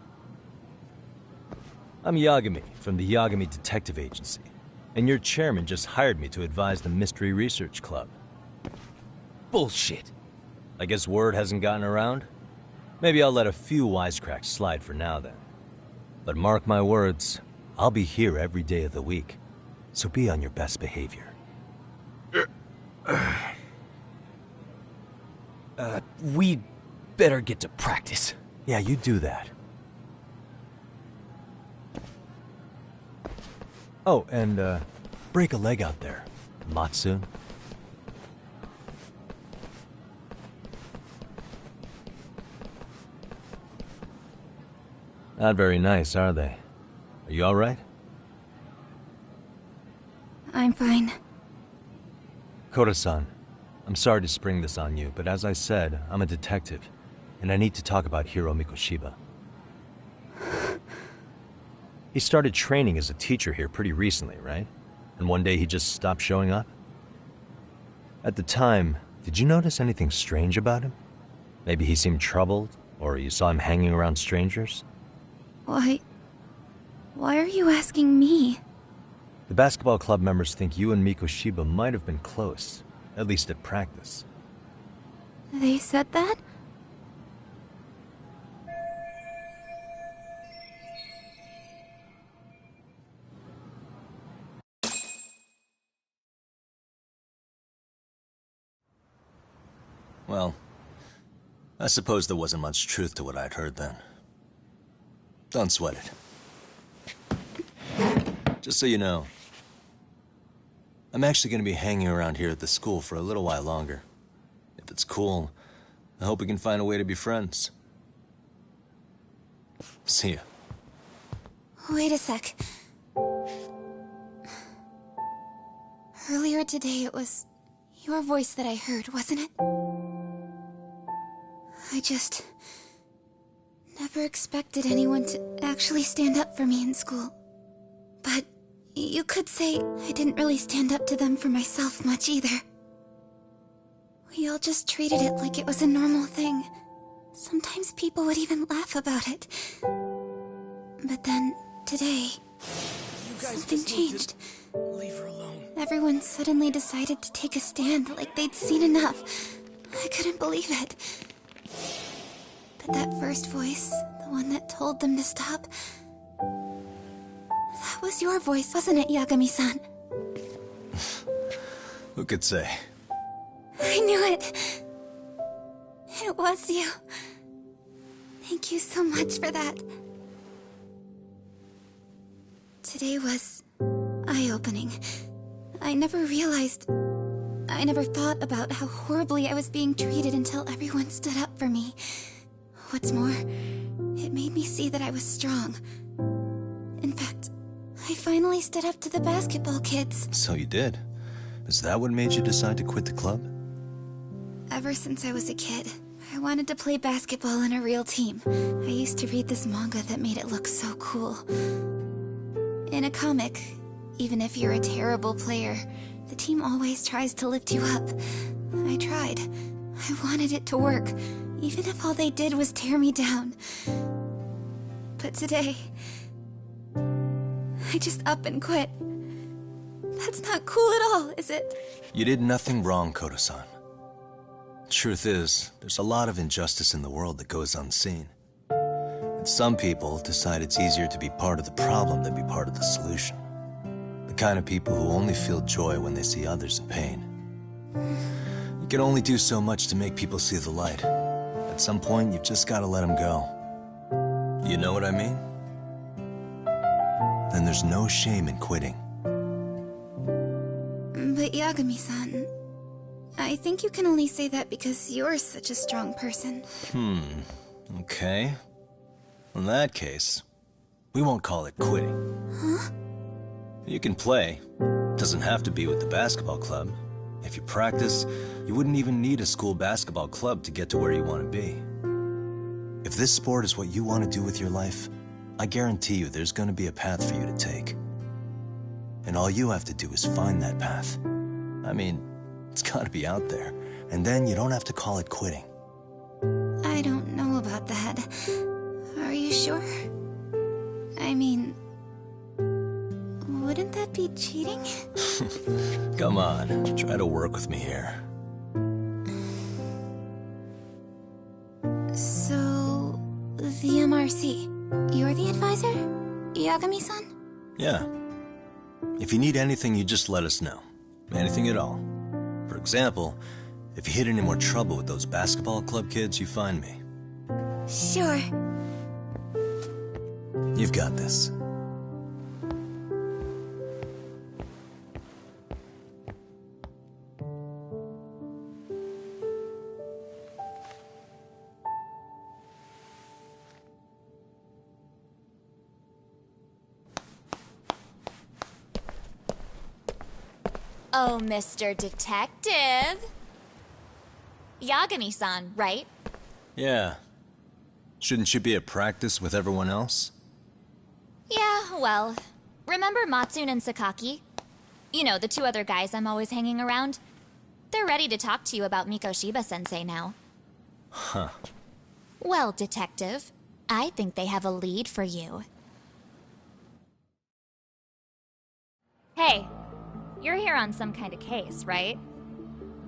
I'm Yagami from the Yagami Detective Agency, and your chairman just hired me to advise the Mystery Research Club. Bullshit. I guess word hasn't gotten around? Maybe I'll let a few wisecracks slide for now then. But mark my words, I'll be here every day of the week, so be on your best behavior. We better get to practice. Yeah, you do that. Oh, and, break a leg out there, Matsu. Not very nice, are they? Are you alright? I'm fine. Koda-san, I'm sorry to spring this on you, but as I said, I'm a detective. and I need to talk about Hiro Mikoshiba. He started training as a teacher here pretty recently, right? And one day he just stopped showing up? At the time, did you notice anything strange about him? Maybe he seemed troubled, or you saw him hanging around strangers? Why are you asking me? The basketball club members think you and Mikoshiba might have been close, at least at practice. They said that? Well, I suppose there wasn't much truth to what I'd heard then. Don't sweat it. Just so you know, I'm actually going to be hanging around here at the school for a little while longer. If it's cool, I hope we can find a way to be friends. See ya. Wait a sec. Earlier today, it was your voice that I heard, wasn't it? I just never expected anyone to actually stand up for me in school. But you could say I didn't really stand up to them for myself much either. We all just treated it like it was a normal thing. Sometimes people would even laugh about it. But then, today, something changed. Leave her alone. Everyone suddenly decided to take a stand like they'd seen enough. I couldn't believe it. But that first voice, the one that told them to stop, that was your voice, wasn't it, Yagami-san? Who could say? I knew it. It was you. Thank you so much for that. Today was eye-opening. I never thought about how horribly I was being treated until everyone stood up for me. What's more, it made me see that I was strong. In fact, I finally stood up to the basketball kids. So you did. Is that what made you decide to quit the club? Ever since I was a kid, I wanted to play basketball in a real team. I used to read this manga that made it look so cool. In a comic, even if you're a terrible player, the team always tries to lift you up. I tried. I wanted it to work, even if all they did was tear me down. But today, I just up and quit. That's not cool at all, is it? You did nothing wrong, Koto-san. Truth is, there's a lot of injustice in the world that goes unseen. And some people decide it's easier to be part of the problem than be part of the solution. The kind of people who only feel joy when they see others in pain. You can only do so much to make people see the light. At some point, you've just got to let them go. You know what I mean? Then there's no shame in quitting. But Yagami-san, I think you can only say that because you're such a strong person. Okay. In that case, we won't call it quitting. Huh? You can play. Doesn't have to be with the basketball club. If you practice, you wouldn't even need a school basketball club to get to where you want to be. If this sport is what you want to do with your life, I guarantee you there's going to be a path for you to take. And all you have to do is find that path. I mean, it's got to be out there. And then you don't have to call it quitting. I don't know about that. Are you sure? I mean, wouldn't that be cheating? Come on, try to work with me here. So, the MRC, you're the advisor? Yagami-san? Yeah. If you need anything, you just let us know. Anything at all. For example, if you hit any more trouble with those basketball club kids, you find me. Sure. You've got this. Oh, Mr. Detective. Yagami-san, right? Yeah, Shouldn't you be at practice with everyone else? Yeah, well, remember Matsune and Sakaki? You know, the two other guys I'm always hanging around? They're ready to talk to you about Mikoshiba-sensei now. Huh. Well, Detective, I think they have a lead for you. Hey, you're here on some kind of case, right?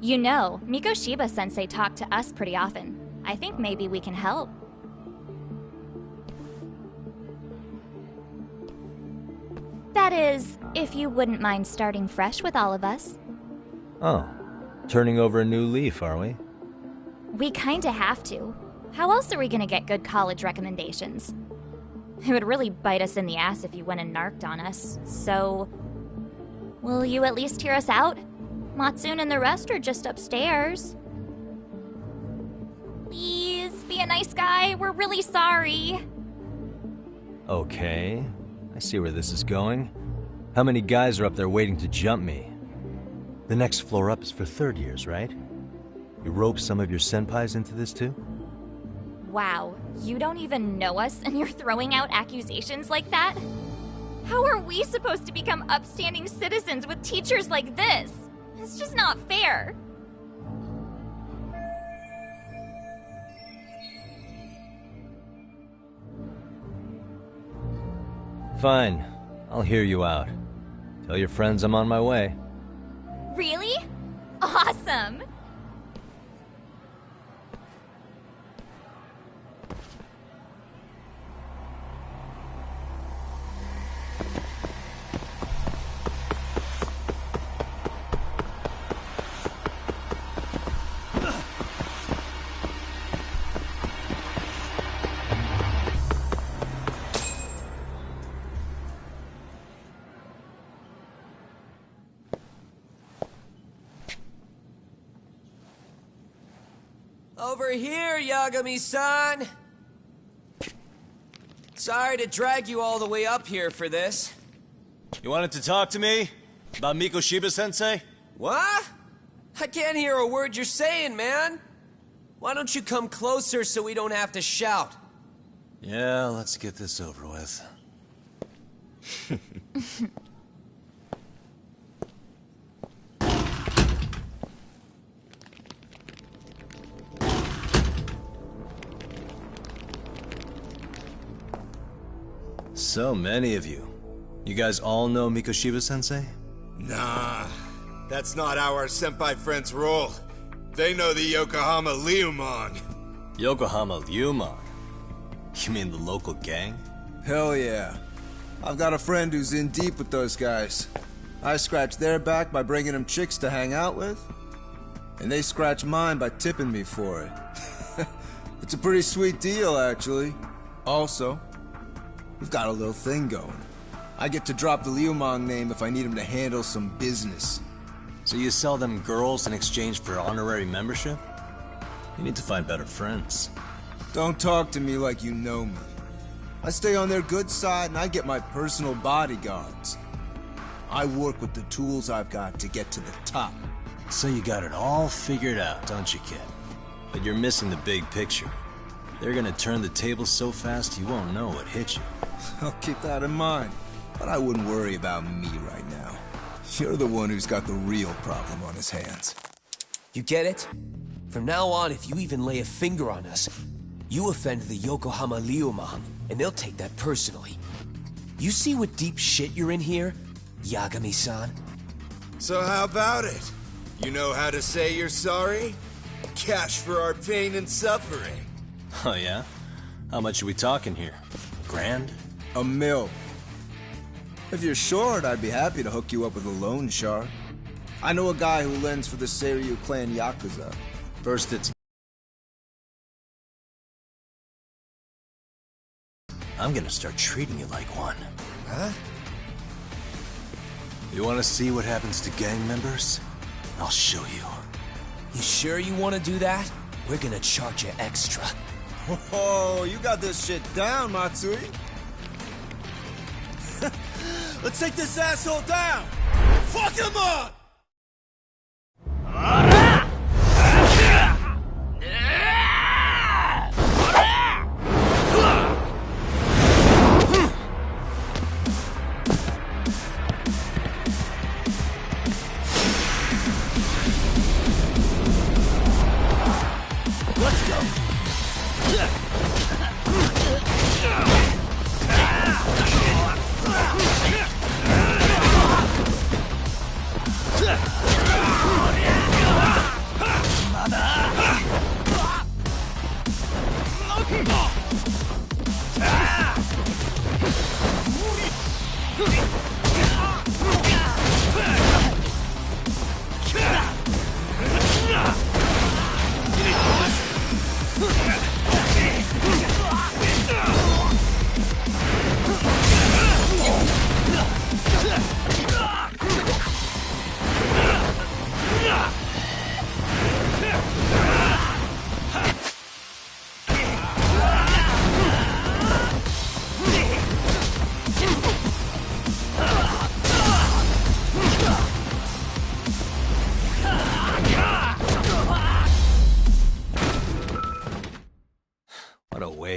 You know, Mikoshiba-sensei talked to us pretty often. I think maybe we can help. That is, if you wouldn't mind starting fresh with all of us. Oh, turning over a new leaf, are we? We kinda have to. How else are we gonna get good college recommendations? It would really bite us in the ass if you went and narked on us, so... Will you at least hear us out? Matsune and the rest are just upstairs. Please, be a nice guy. We're really sorry. Okay, I see where this is going. How many guys are up there waiting to jump me? The next floor up is for third years, right? You rope some of your senpais into this too? Wow, you don't even know us and you're throwing out accusations like that? How are we supposed to become upstanding citizens with teachers like this? It's just not fair. Fine, I'll hear you out. Tell your friends I'm on my way. Really? Awesome! Over here, Yagami-san! Sorry to drag you all the way up here for this. You wanted to talk to me? About Mikoshiba-sensei? What? I can't hear a word you're saying, man! Why don't you come closer so we don't have to shout? Yeah, let's get this over with. So many of you. You guys all know Mikoshiba-sensei? Nah, that's not how our senpai friends roll. They know the Yokohama Liumon. Yokohama Liumon? You mean the local gang? Hell yeah. I've got a friend who's in deep with those guys. I scratch their back by bringing them chicks to hang out with, and they scratch mine by tipping me for it. It's a pretty sweet deal, actually. Also, we've got a little thing going. I get to drop the Liumang name if I need him to handle some business. So you sell them girls in exchange for honorary membership? You need to find better friends. Don't talk to me like you know me. I stay on their good side and I get my personal bodyguards. I work with the tools I've got to get to the top. So you got it all figured out, don't you, kid? But you're missing the big picture. They're gonna turn the tables so fast you won't know what hit you. I'll keep that in mind. But I wouldn't worry about me right now. You're the one who's got the real problem on his hands. You get it? From now on, if you even lay a finger on us, you offend the Yokohama Liumang, and they'll take that personally. You see what deep shit you're in here, Yagami-san? So how about it? You know how to say you're sorry? Cash for our pain and suffering. Oh yeah? How much are we talking here? Grand? $1 million. If you're short, I'd be happy to hook you up with a loan shark. I know a guy who lends for the Seiryu clan Yakuza. First it's... I'm gonna start treating you like one. Huh? You wanna see what happens to gang members? I'll show you. You sure you want to do that? We're gonna charge you extra. Oh, you got this shit down, Matsui. Let's take this asshole down! Fuck him up!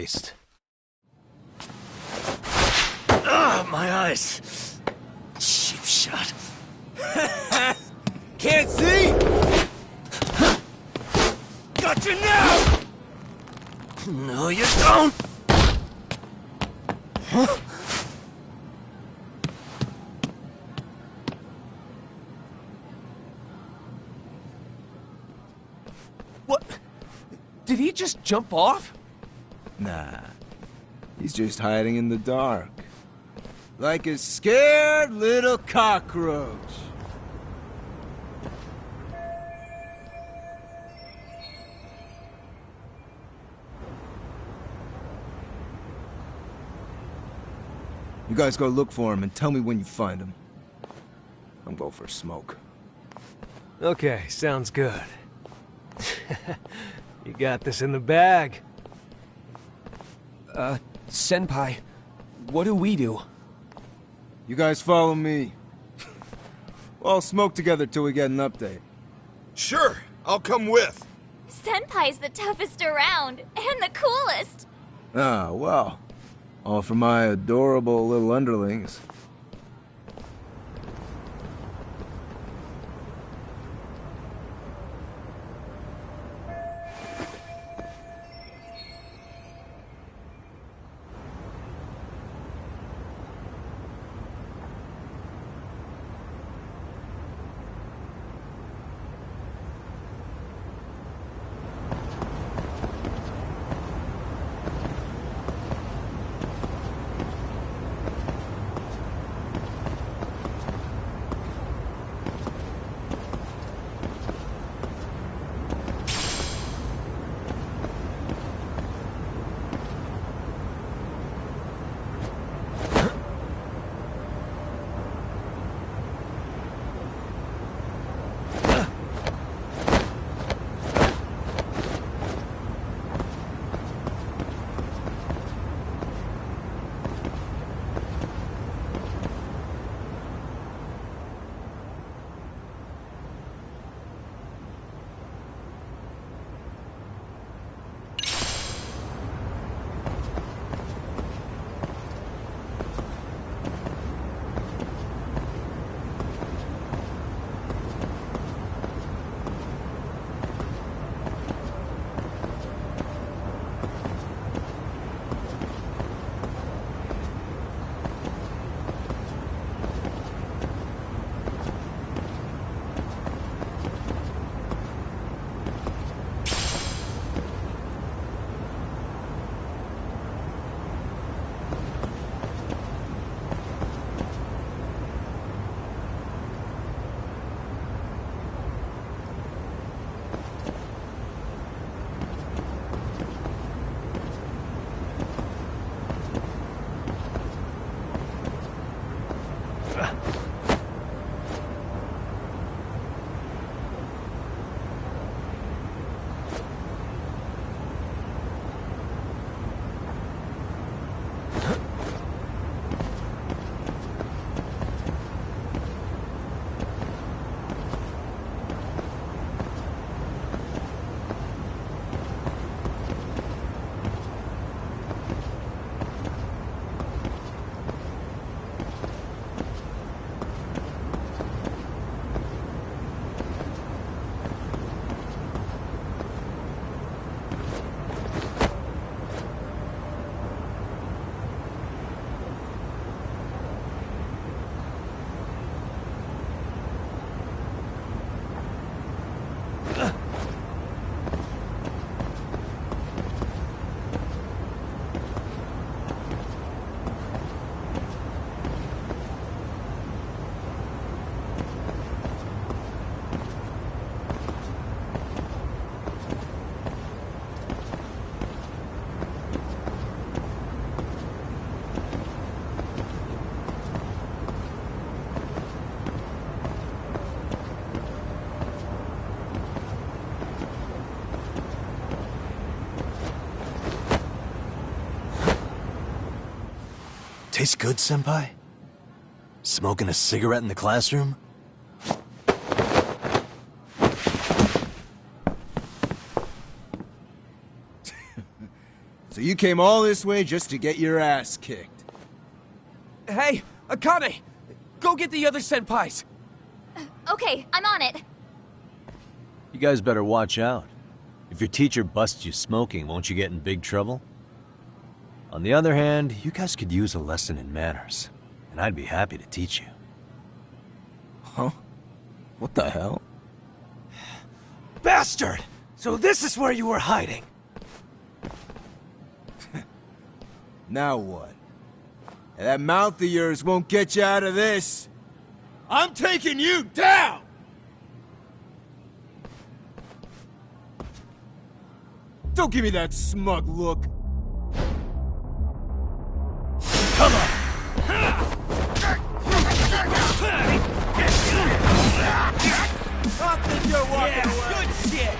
waste. Ah, my eyes. Cheap shot. Can't see? Got you now! No, you don't! Huh? What? Did he just jump off? Nah. He's just hiding in the dark. Like a scared little cockroach. You guys go look for him and tell me when you find him. I'm going for a smoke. Okay, sounds good. You got this in the bag. Senpai, what do we do? You guys follow me. We'll all smoke together till we get an update. Sure, I'll come with. Senpai's the toughest around, and the coolest. Ah, well. All for my adorable little underlings. Tastes good, Senpai? Smoking a cigarette in the classroom? So you came all this way just to get your ass kicked? Hey, Akane! Go get the other senpais! Okay, I'm on it. You guys better watch out. If your teacher busts you smoking, won't you get in big trouble? On the other hand, you guys could use a lesson in manners, and I'd be happy to teach you. Huh? What the hell? Bastard! So this is where you were hiding. Now what? That mouth of yours won't get you out of this. I'm taking you down! Don't give me that smug look. Come on! I think you're walking away. Good shit!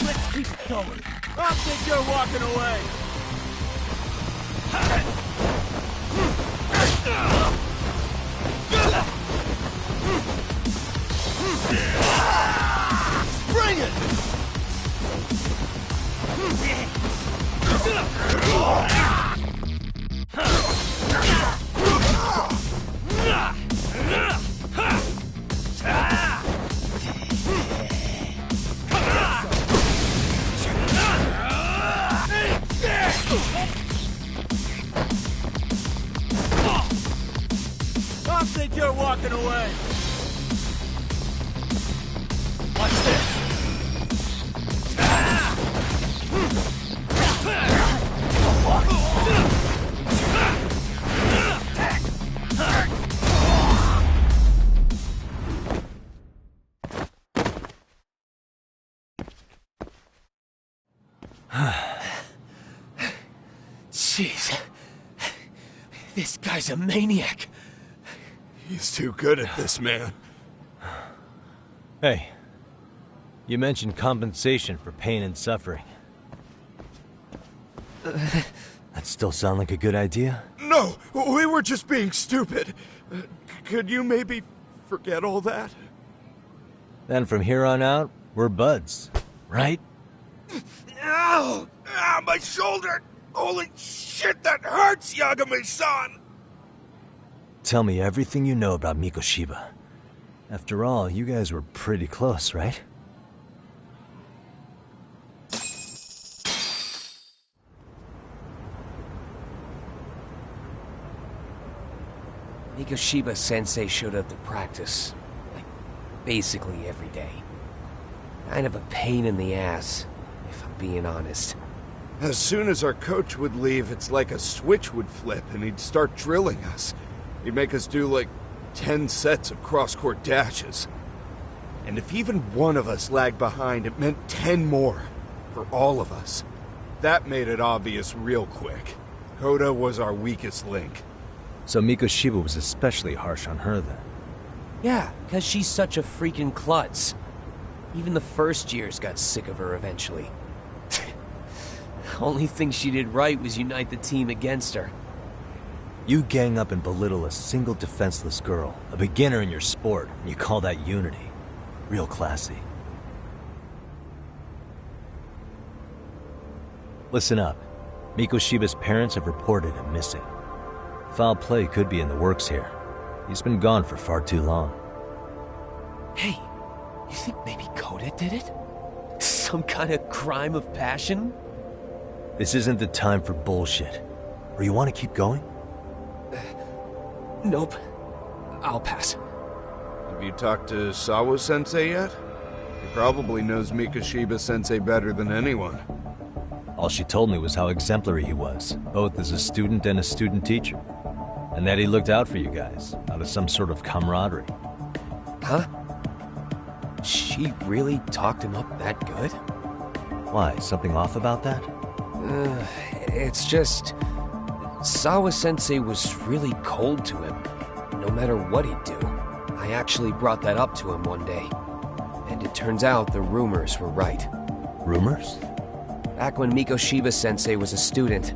Let's keep it going. I think you're walking away. Bring it! I think you're walking away. Watch this! Jeez. This guy's a maniac. He's too good at this, man. Hey, you mentioned compensation for pain and suffering. That still sound like a good idea? No, we were just being stupid. Could you maybe forget all that? Then from here on out, we're buds, right? Ow! Ah, my shoulder! Holy shit, that hurts, Yagami-san! Tell me everything you know about Mikoshiba. After all, you guys were pretty close, right? Mikoshiba Sensei showed up to practice, like, basically every day. Kind of a pain in the ass, if I'm being honest. As soon as our coach would leave, it's like a switch would flip and he'd start drilling us. He'd make us do like 10 sets of cross-court dashes. And if even one of us lagged behind, it meant 10 more. For all of us. That made it obvious real quick. Koda was our weakest link. So Mikoshiba was especially harsh on her then? Yeah, because she's such a freaking klutz. Even the first years got sick of her eventually. Only thing she did right was unite the team against her. You gang up and belittle a single defenseless girl, a beginner in your sport, and you call that unity. Real classy. Listen up. Mikoshiba's parents have reported him missing. Foul play could be in the works here. He's been gone for far too long. Hey, you think maybe Koda did it? Some kind of crime of passion? This isn't the time for bullshit. Or you want to keep going? Nope. I'll pass. Have you talked to Sawa-sensei yet? He probably knows Mikoshiba-sensei better than anyone. All she told me was how exemplary he was, both as a student and a student teacher. And that he looked out for you guys, out of some sort of camaraderie. Huh? She really talked him up that good? Why, something off about that? It's just... Sawa-sensei was really cold to him, no matter what he'd do. I actually brought that up to him one day. And it turns out the rumors were right. Rumors? Back when Mikoshiba-sensei was a student,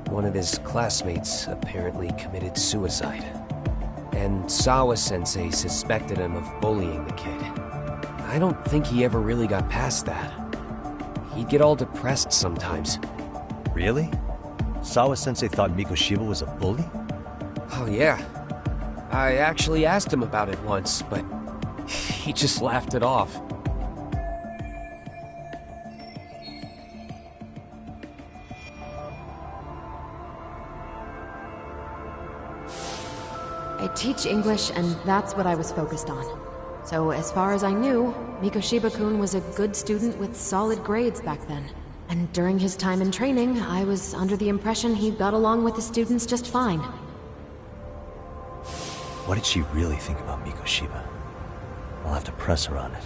one of his classmates apparently committed suicide. And Sawa-sensei suspected him of bullying the kid. I don't think he ever really got past that. He'd get all depressed sometimes. Really? Sawa-sensei thought Mikoshiba was a bully? Oh yeah. I actually asked him about it once, but he just laughed it off. I teach English, and that's what I was focused on. So as far as I knew, Mikoshiba-kun was a good student with solid grades back then. And during his time in training, I was under the impression he got along with the students just fine. What did she really think about Mikoshiba? I'll have to press her on it.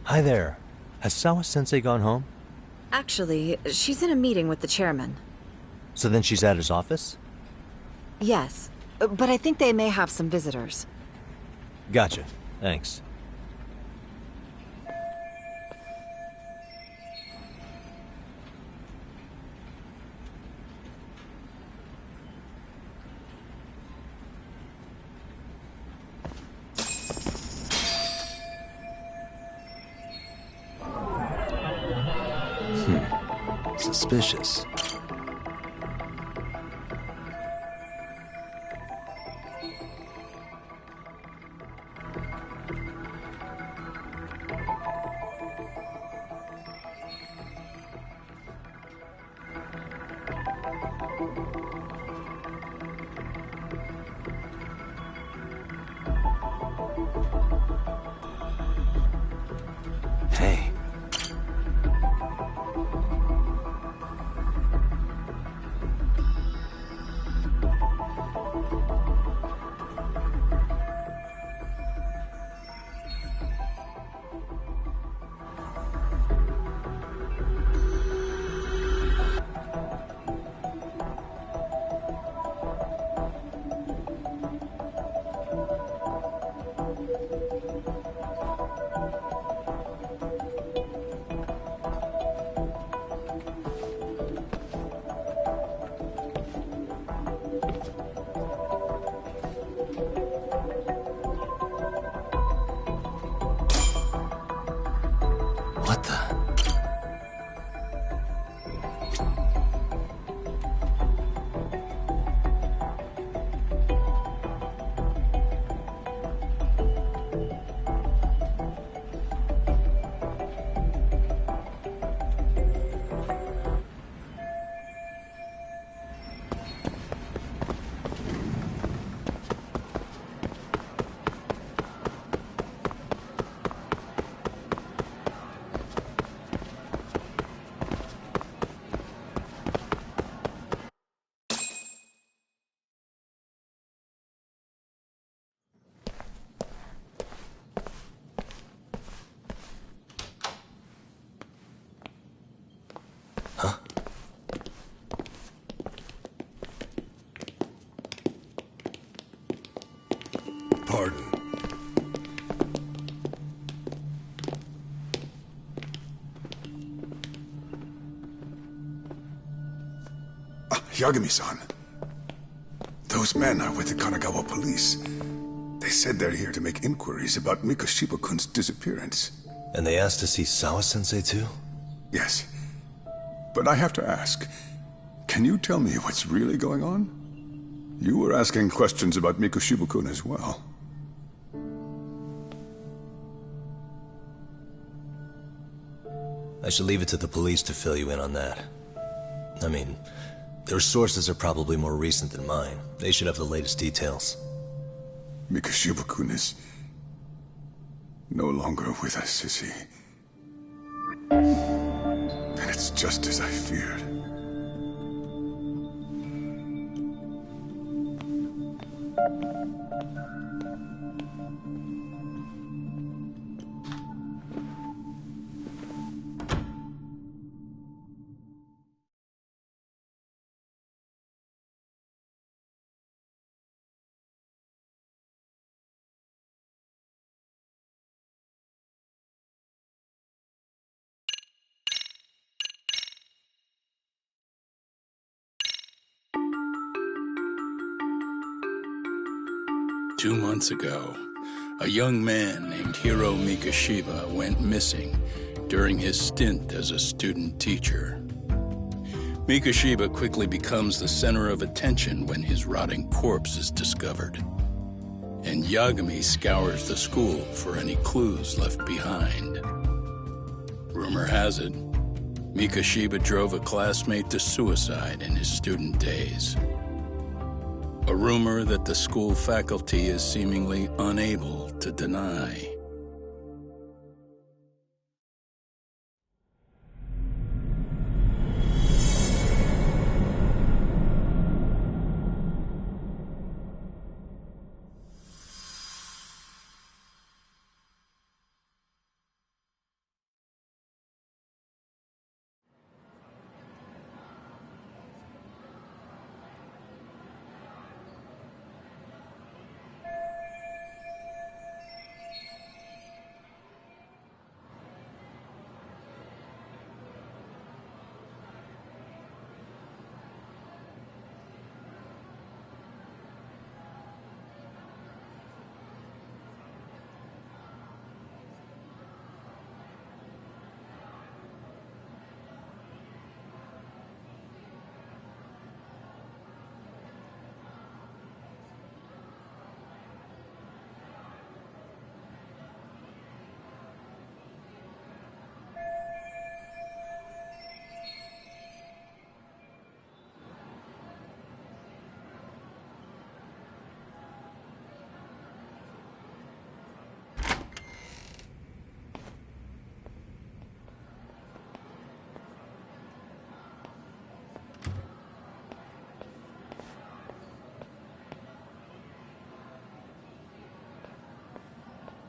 Hi there. Has Sawa-sensei gone home? Actually, she's in a meeting with the chairman. So then she's at his office? Yes, but I think they may have some visitors. Gotcha. Thanks. Suspicious. Hey. What the? Pardon. Yagami-san. Those men are with the Kanagawa police. They said they're here to make inquiries about Mikoshiba-kun's disappearance. And they asked to see Sawa-sensei too? Yes. But I have to ask, can you tell me what's really going on? You were asking questions about Mikoshiba-kun as well. I should leave it to the police to fill you in on that. I mean, their sources are probably more recent than mine. They should have the latest details. Mikoshiba-kun is no longer with us, is he? And it's just as I feared. Two months ago, a young man named Hiro Mikoshiba went missing during his stint as a student teacher. Mikoshiba quickly becomes the center of attention when his rotting corpse is discovered. And Yagami scours the school for any clues left behind. Rumor has it, Mikoshiba drove a classmate to suicide in his student days. A rumor that the school faculty is seemingly unable to deny.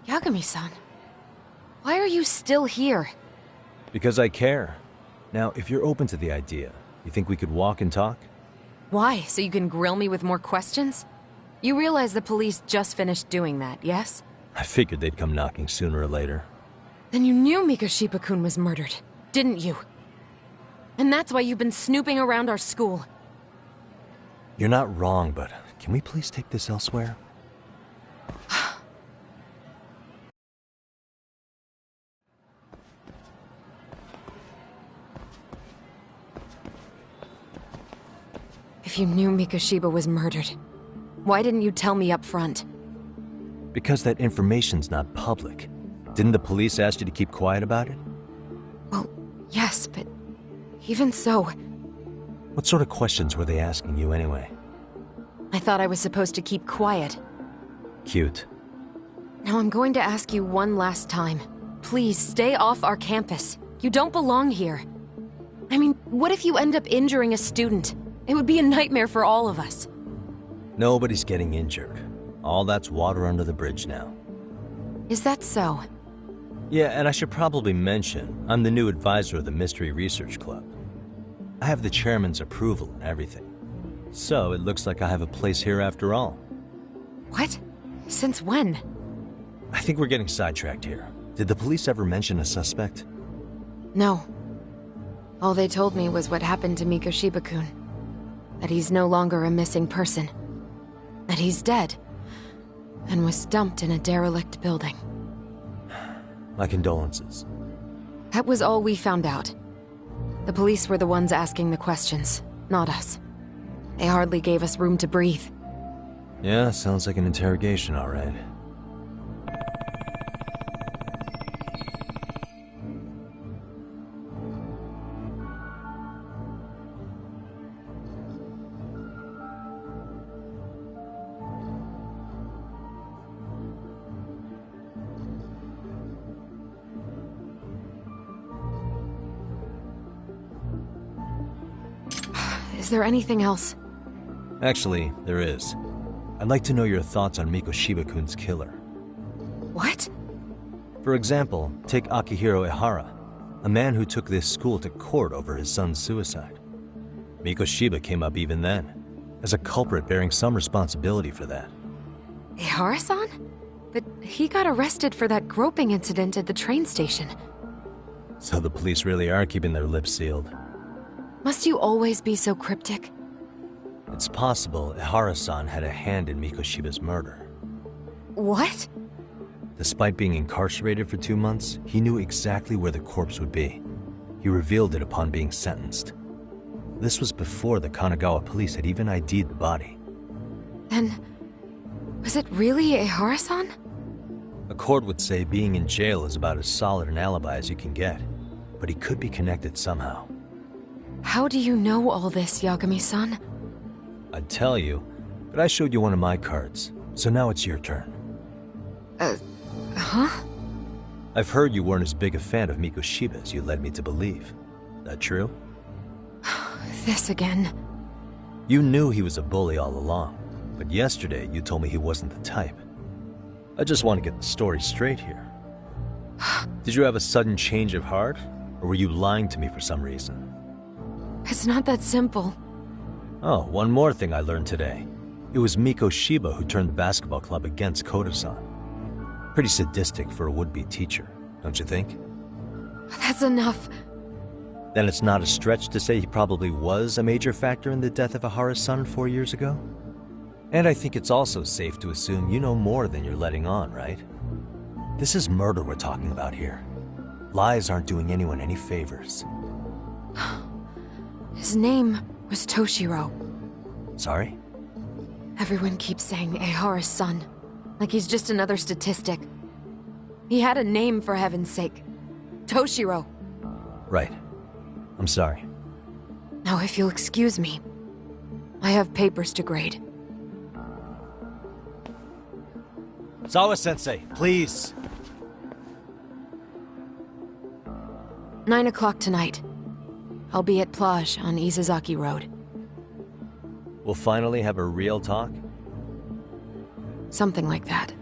Yagami-san, why are you still here? Because I care. Now, if you're open to the idea, you think we could walk and talk? Why? So you can grill me with more questions? You realize the police just finished doing that, yes? I figured they'd come knocking sooner or later. Then you knew Mikoshiba-kun was murdered, didn't you? And that's why you've been snooping around our school. You're not wrong, but can we please take this elsewhere? If you knew Mikoshiba was murdered, why didn't you tell me up front? Because that information's not public. Didn't the police ask you to keep quiet about it? Well, yes, but even so... What sort of questions were they asking you anyway? I thought I was supposed to keep quiet. Cute. Now I'm going to ask you one last time. Please, stay off our campus. You don't belong here. I mean, what if you end up injuring a student? It would be a nightmare for all of us. Nobody's getting injured. All that's water under the bridge now. Is that so? Yeah, and I should probably mention, I'm the new advisor of the Mystery Research Club. I have the chairman's approval and everything. So it looks like I have a place here after all. What? Since when? I think we're getting sidetracked here. Did the police ever mention a suspect? No. All they told me was what happened to Mikoshiba-kun. That he's no longer a missing person. That he's dead. And was dumped in a derelict building. My condolences. That was all we found out. The police were the ones asking the questions, not us. They hardly gave us room to breathe. Yeah, sounds like an interrogation, all right. Is there anything else? Actually, there is. I'd like to know your thoughts on Mikoshiba-kun's killer. What? For example, take Akihiro Ehara, a man who took this school to court over his son's suicide. Mikoshiba came up even then, as a culprit bearing some responsibility for that. Ehara-san? But he got arrested for that groping incident at the train station. So the police really are keeping their lips sealed. Must you always be so cryptic? It's possible Ehara-san had a hand in Mikoshiba's murder. What? Despite being incarcerated for 2 months, he knew exactly where the corpse would be. He revealed it upon being sentenced. This was before the Kanagawa police had even ID'd the body. Then, was it really Ehara-san? A court would say being in jail is about as solid an alibi as you can get, but he could be connected somehow. How do you know all this, Yagami-san? I'd tell you, but But I showed you one of my cards, so now it's your turn. Huh? I've heard you weren't as big a fan of Mikoshiba as you led me to believe. That true? This again. You knew he was a bully all along, but yesterday you told me he wasn't the type. I just want to get the story straight here. Did you have a sudden change of heart, or were you lying to me for some reason? It's not that simple. Oh, one more thing I learned today. It was Mikoshiba who turned the basketball club against Koto-san. Pretty sadistic for a would-be teacher, don't you think? That's enough. Then it's not a stretch to say he probably was a major factor in the death of Ahara's son 4 years ago? And I think it's also safe to assume you know more than you're letting on, right? This is murder we're talking about here. Lies aren't doing anyone any favors. His name was Toshiro. Sorry? Everyone keeps saying Ahara's son, like he's just another statistic. He had a name, for heaven's sake. Toshiro. Right. I'm sorry. Now, if you'll excuse me, I have papers to grade. Sawa-sensei, please. 9 o'clock tonight. I'll be at Plage on Izazaki Road. We'll finally have a real talk? Something like that.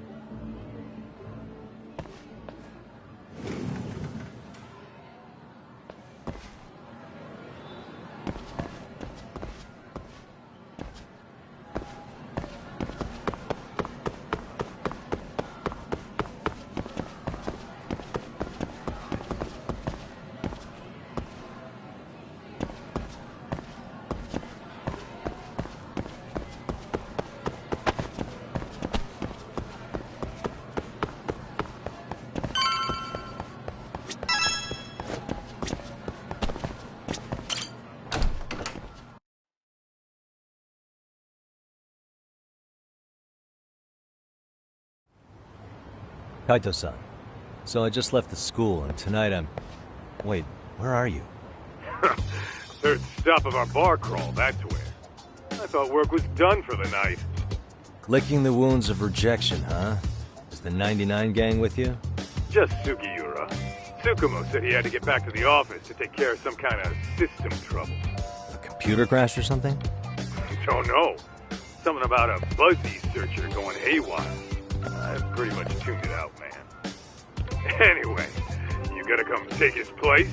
Kaito-san. So I just left the school, and tonight I'm... Wait, where are you? Third stop of our bar crawl, that's where. I thought work was done for the night. Licking the wounds of rejection, huh? Is the 99 gang with you? Just Sugiura. Tsukumo said he had to get back to the office to take care of some kind of system trouble. A computer crash or something? Don't know. Something about a Buzzy searcher going haywire. I've pretty much tuned it out, man. Anyway, you gotta come take his place?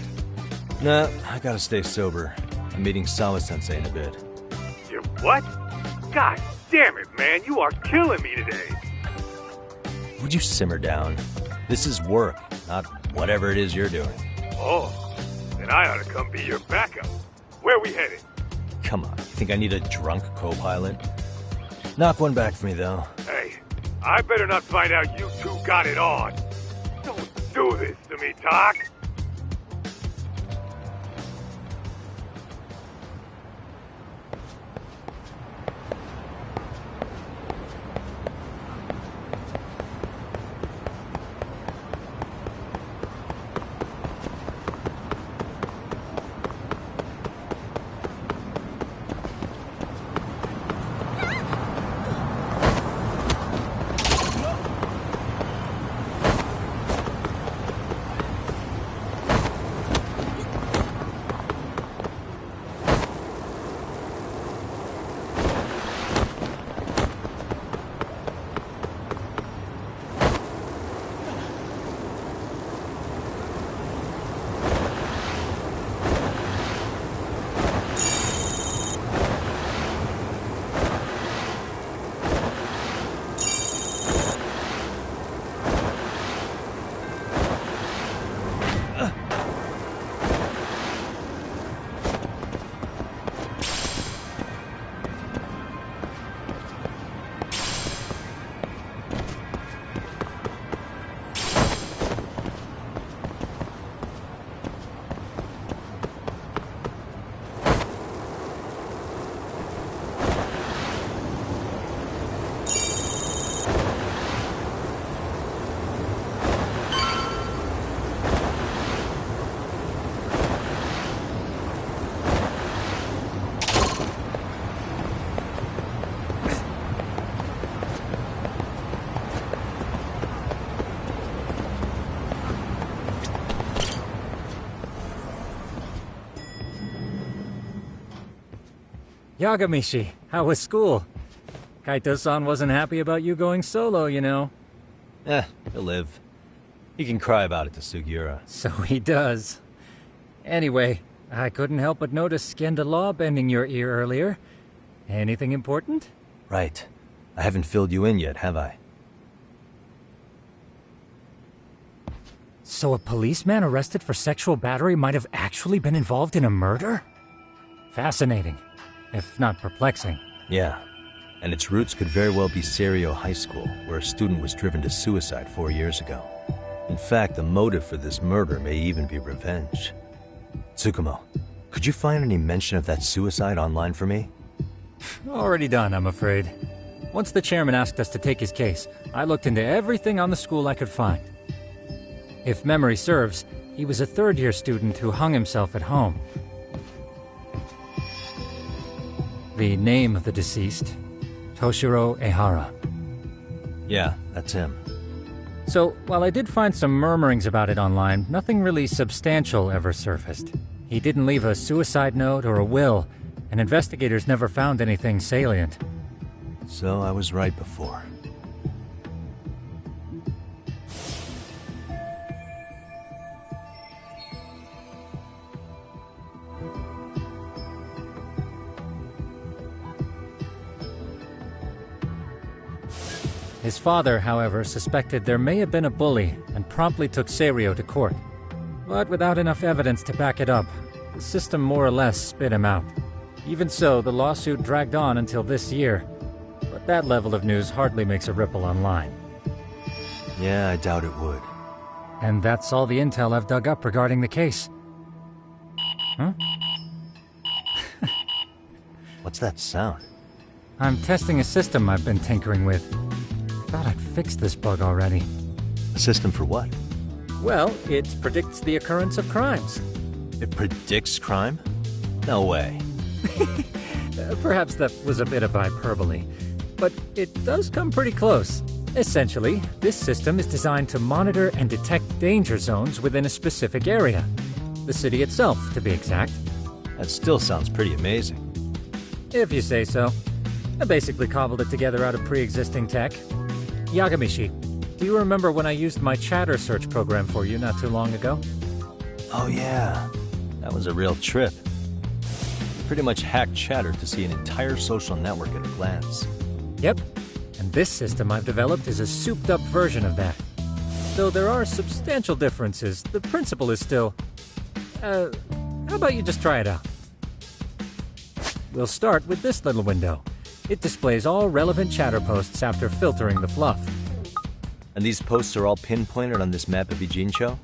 Nah, I gotta stay sober. I'm meeting Sawa-sensei in a bit. You what? God damn it, man, you are killing me today. Would you simmer down? This is work, not whatever it is you're doing. Oh, then I ought to come be your backup. Where we headed? Come on, you think I need a drunk co-pilot? Knock one back for me, though. Hey, I better not find out you two got it on. Don't do this to me, Doc. Yagamishi, how was school? Kaito-san wasn't happy about you going solo, you know. He'll live. He can cry about it to Sugiura. So he does. Anyway, I couldn't help but notice Skenda Law bending your ear earlier. Anything important? Right. I haven't filled you in yet, have I? So a policeman arrested for sexual battery might have actually been involved in a murder? Fascinating, if not perplexing. Yeah. And its roots could very well be Serio High School, where a student was driven to suicide 4 years ago. In fact, the motive for this murder may even be revenge. Tsukumo, could you find any mention of that suicide online for me? Already done, I'm afraid. Once the chairman asked us to take his case, I looked into everything on the school I could find. If memory serves, he was a third-year student who hung himself at home. The name of the deceased, Toshiro Ehara. Yeah, that's him. So, while I did find some murmurings about it online, nothing really substantial ever surfaced. He didn't leave a suicide note or a will, and investigators never found anything salient. So I was right before. His father, however, suspected there may have been a bully and promptly took Serio to court. But without enough evidence to back it up, the system more or less spit him out. Even so, the lawsuit dragged on until this year. But that level of news hardly makes a ripple online. Yeah, I doubt it would. And that's all the intel I've dug up regarding the case. Huh? What's that sound? I'm testing a system I've been tinkering with. Thought I'd fixed this bug already. A system for what? Well, it predicts the occurrence of crimes. It predicts crime? No way. Perhaps that was a bit of hyperbole, but it does come pretty close. Essentially, this system is designed to monitor and detect danger zones within a specific area. The city itself, to be exact. That still sounds pretty amazing. If you say so. I basically cobbled it together out of pre-existing tech. Yagamishi, do you remember when I used my chatter search program for you not too long ago? Oh yeah, that was a real trip. You pretty much hacked Chatter to see an entire social network at a glance. Yep, and this system I've developed is a souped-up version of that. Though there are substantial differences, the principle is still... how about you just try it out? We'll start with this little window. It displays all relevant chatter posts after filtering the fluff. And these posts are all pinpointed on this map of Ijincho?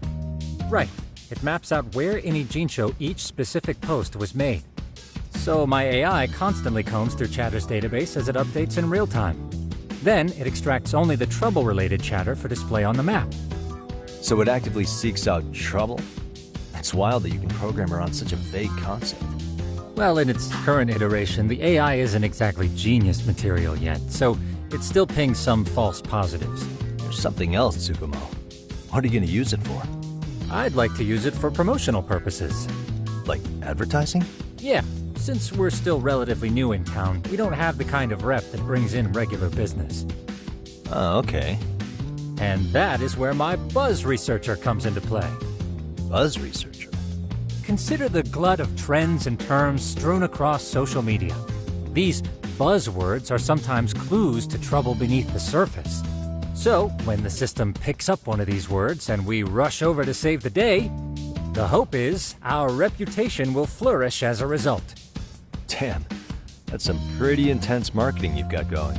Right. It maps out where in Ijincho each specific post was made. So my AI constantly combs through Chatter's database as it updates in real time. Then it extracts only the trouble-related chatter for display on the map. So it actively seeks out trouble? It's wild that you can program around such a vague concept. Well, in its current iteration, the AI isn't exactly genius material yet, so it still pings some false positives. There's something else, Tsukumo. What are you going to use it for? I'd like to use it for promotional purposes. Like advertising? Yeah, since we're still relatively new in town, we don't have the kind of rep that brings in regular business. Oh, okay. And that is where my buzz researcher comes into play. Buzz researcher? Consider the glut of trends and terms strewn across social media. These buzzwords are sometimes clues to trouble beneath the surface. So, when the system picks up one of these words and we rush over to save the day, the hope is our reputation will flourish as a result. Damn, that's some pretty intense marketing you've got going.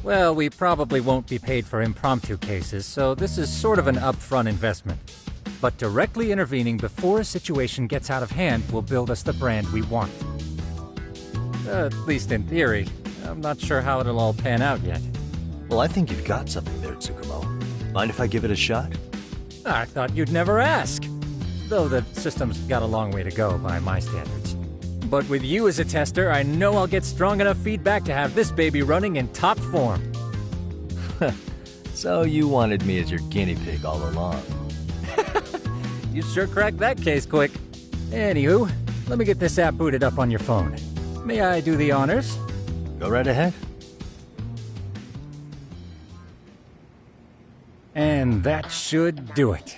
Well, we probably won't be paid for impromptu cases, so this is sort of an upfront investment. But directly intervening before a situation gets out of hand will build us the brand we want. At least in theory. I'm not sure how it'll all pan out yet. Well, I think you've got something there, Tsukumo. Mind if I give it a shot? I thought you'd never ask. Though the system's got a long way to go by my standards. But with you as a tester, I know I'll get strong enough feedback to have this baby running in top form. So you wanted me as your guinea pig all along. You sure cracked that case quick. Anywho, let me get this app booted up on your phone. May I do the honors? Go right ahead. And that should do it.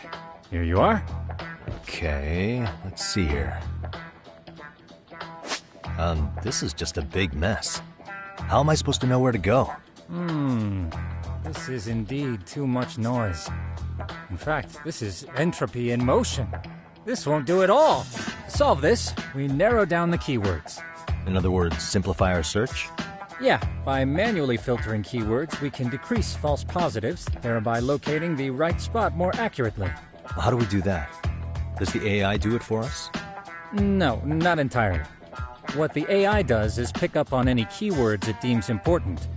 Here you are. Okay, let's see here. This is just a big mess. How am I supposed to know where to go? This is indeed too much noise. In fact, this is entropy in motion. This won't do it all. To solve this, we narrow down the keywords. In other words, simplify our search? Yeah, by manually filtering keywords, we can decrease false positives, thereby locating the right spot more accurately. How do we do that? Does the AI do it for us? No, not entirely. What the AI does is pick up on any keywords it deems important.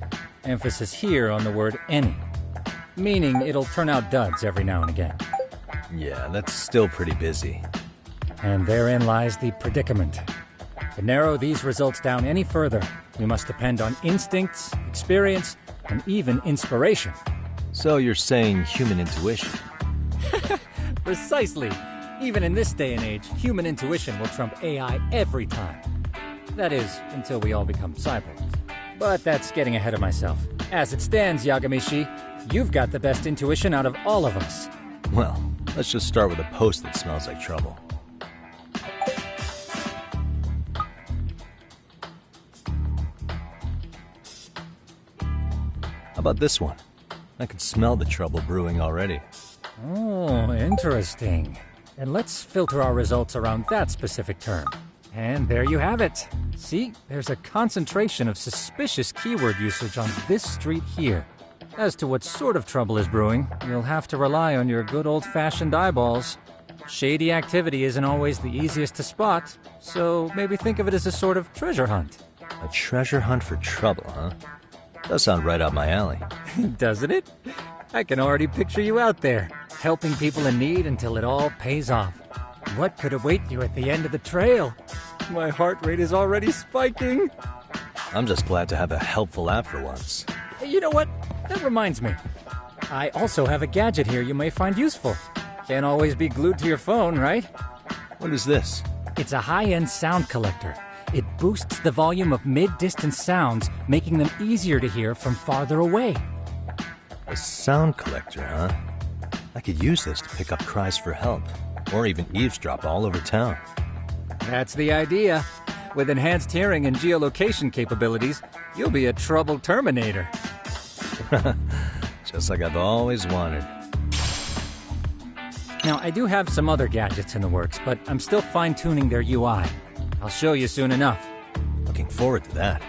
Emphasis here on the word any. Meaning it'll turn out duds every now and again. Yeah, that's still pretty busy. And therein lies the predicament. To narrow these results down any further, we must depend on instincts, experience, and even inspiration. So you're saying human intuition? Precisely. Even in this day and age, human intuition will trump AI every time. That is, until we all become cyborgs. But that's getting ahead of myself. As it stands, Yagamishi, you've got the best intuition out of all of us. Well, let's just start with a post that smells like trouble. How about this one? I can smell the trouble brewing already. Oh, interesting. And let's filter our results around that specific term. And there you have it. See, there's a concentration of suspicious keyword usage on this street here. As to what sort of trouble is brewing, you'll have to rely on your good old-fashioned eyeballs. Shady activity isn't always the easiest to spot, so maybe think of it as a sort of treasure hunt. A treasure hunt for trouble, huh? Does sound right up my alley. Doesn't it? I can already picture you out there, helping people in need until it all pays off. What could await you at the end of the trail? My heart rate is already spiking. I'm just glad to have a helpful app for once. You know what? That reminds me. I also have a gadget here you may find useful. Can't always be glued to your phone, right? What is this? It's a high-end sound collector. It boosts the volume of mid-distance sounds, making them easier to hear from farther away. A sound collector, huh? I could use this to pick up cries for help, or even eavesdrop all over town. That's the idea. With enhanced hearing and geolocation capabilities, you'll be a trouble terminator. Just like I've always wanted. Now, I do have some other gadgets in the works, but I'm still fine-tuning their UI. I'll show you soon enough. Looking forward to that.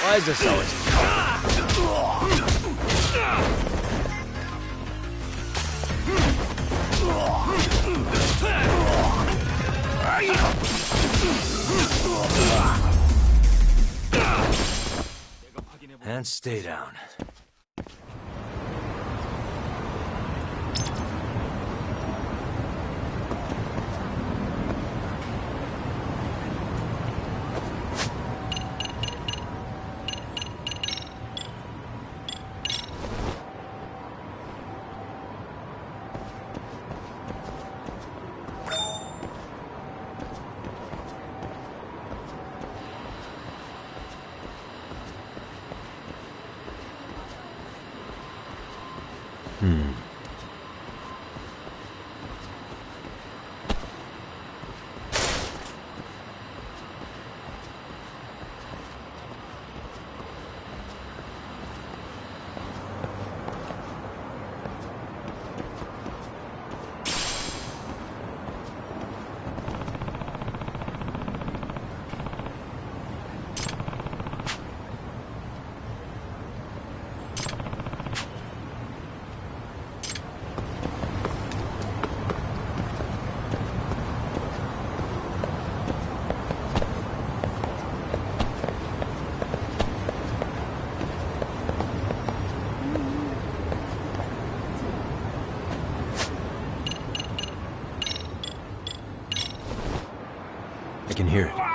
Why is this always... And stay down. I can hear it.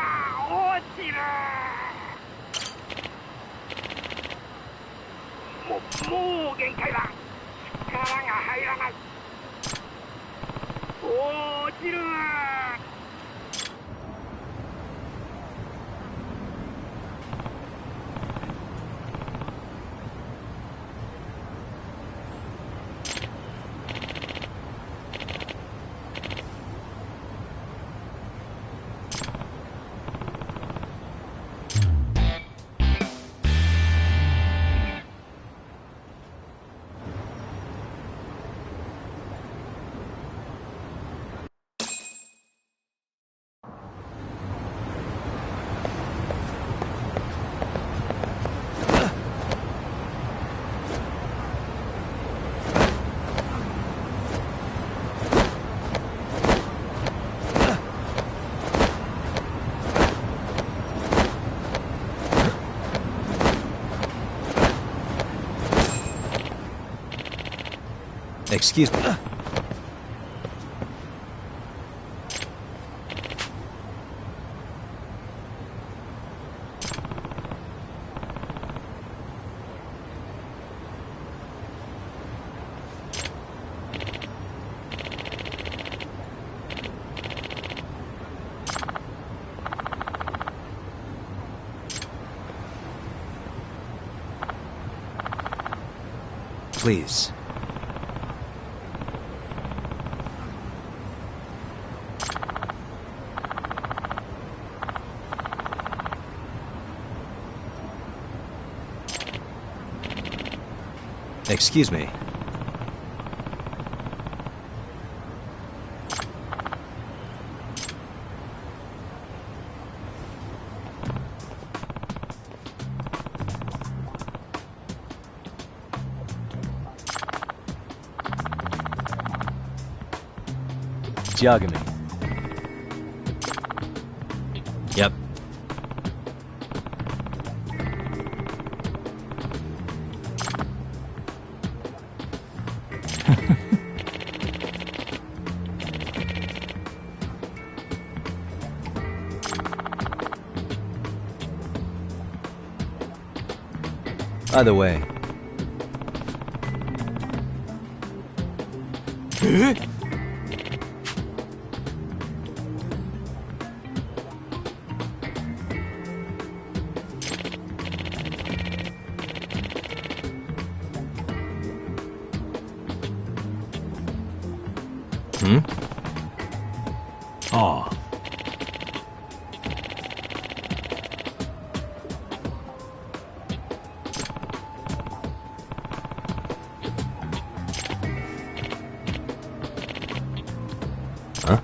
Excuse me. Please. Excuse me. Judgement. Yep. By the way. Oh. Huh?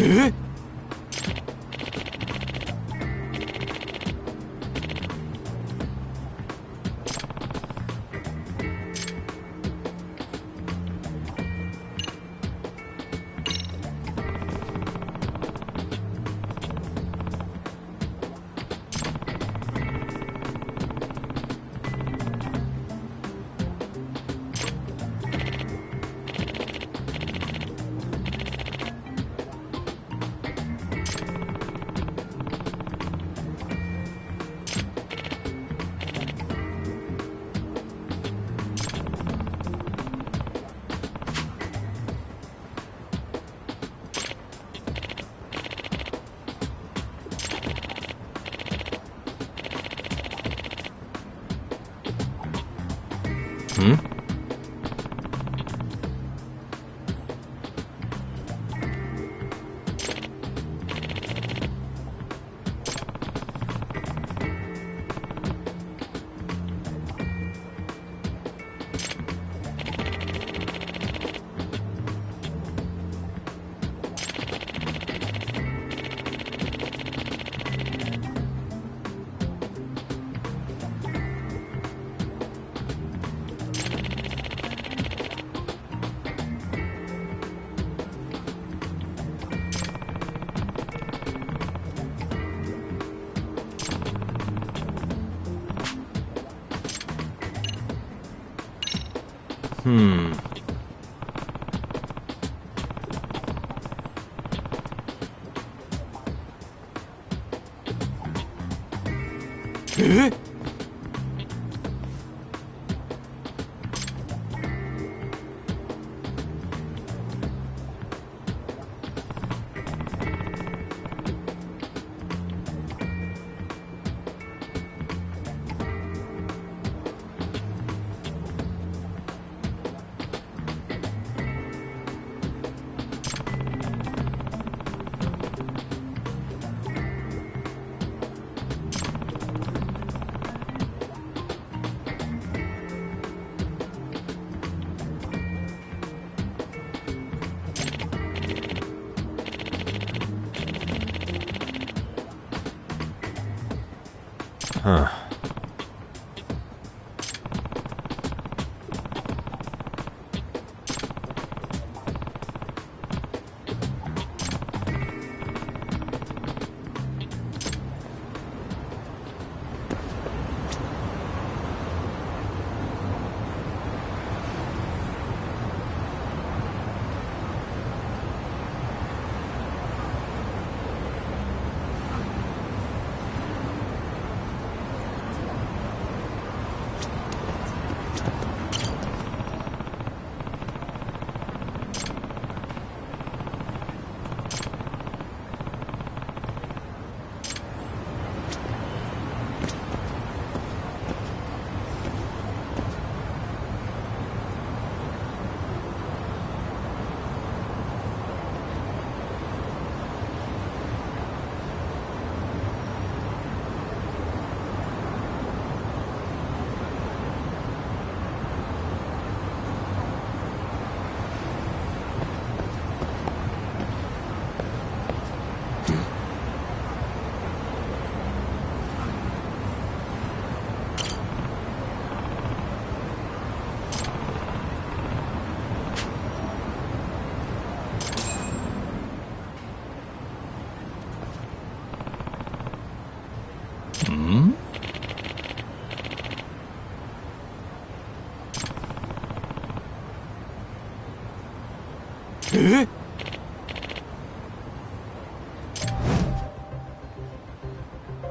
Huh.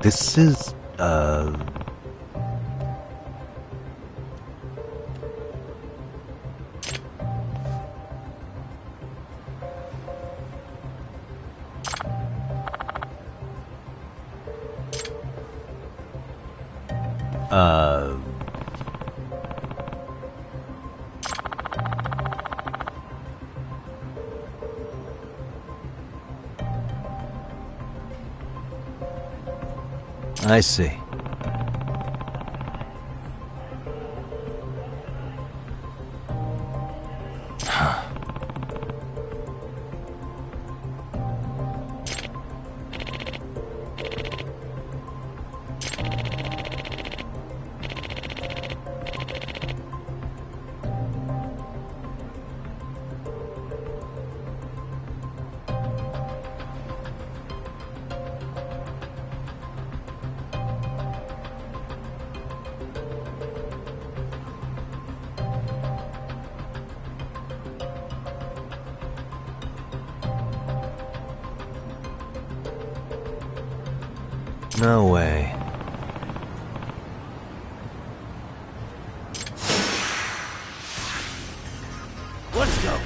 This is, I see. No way. Let's go.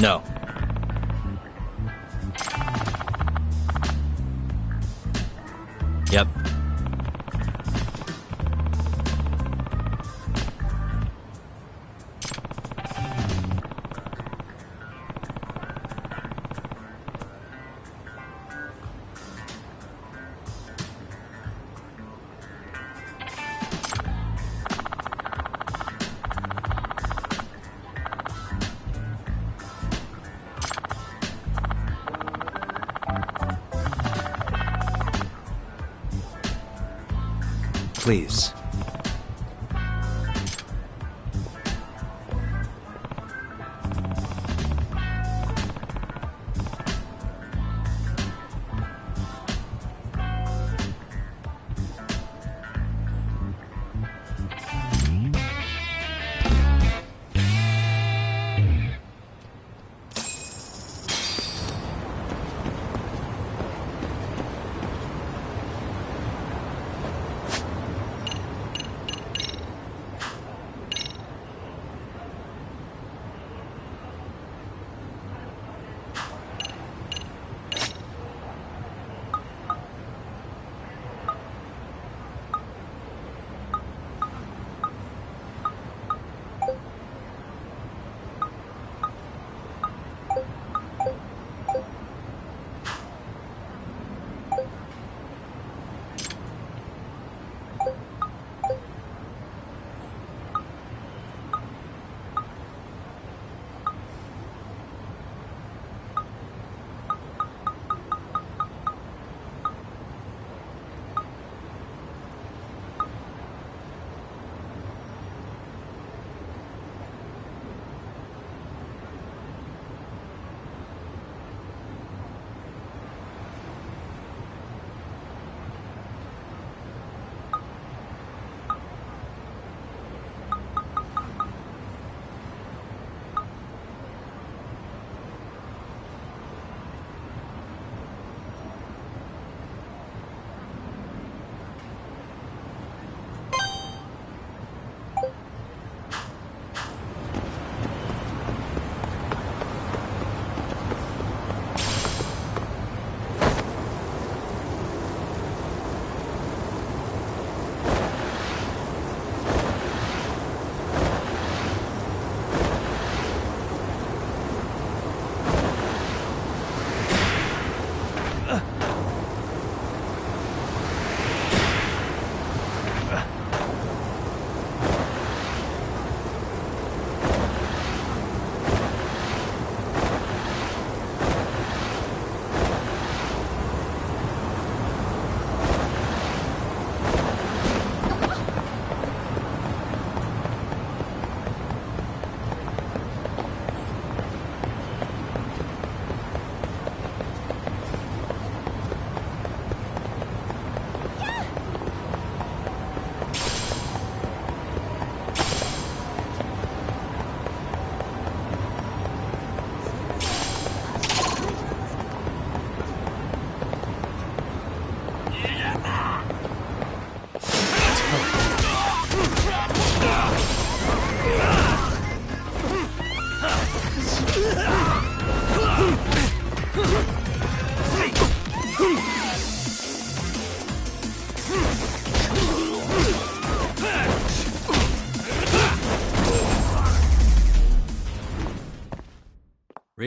No. Yep. Please.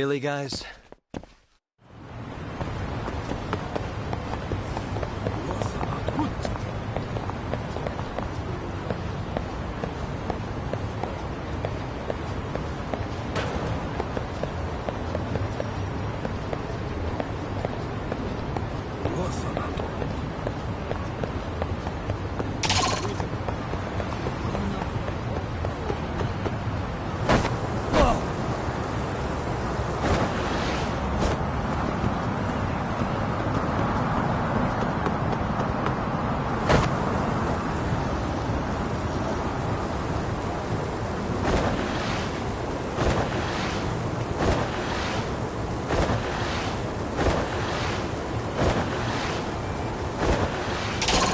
Really, guys?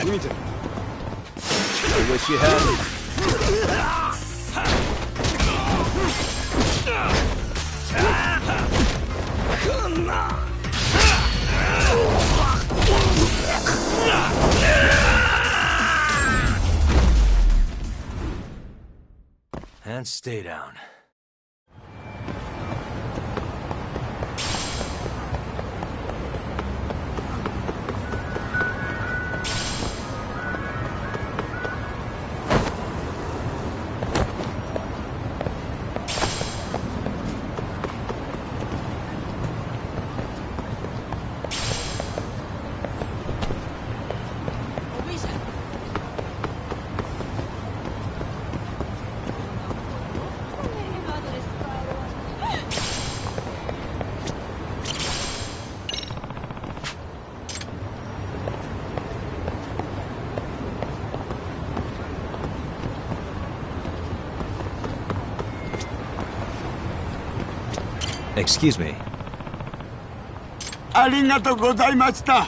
I wish you hadn't. And stay down. Excuse me. ありがとうございました。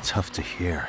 Tough to hear.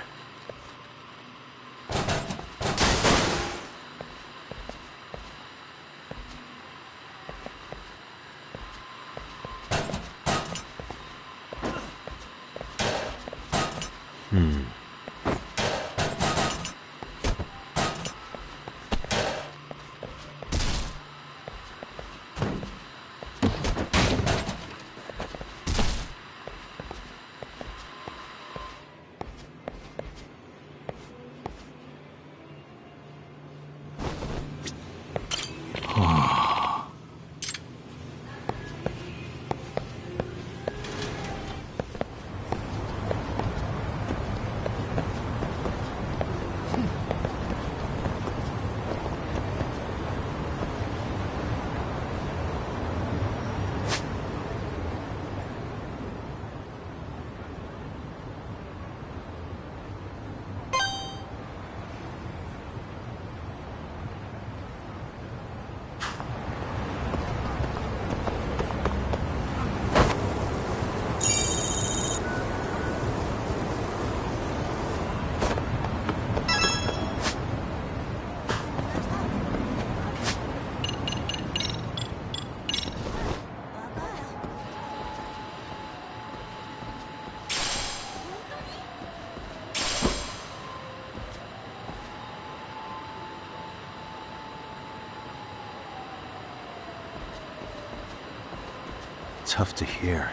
Tough to hear.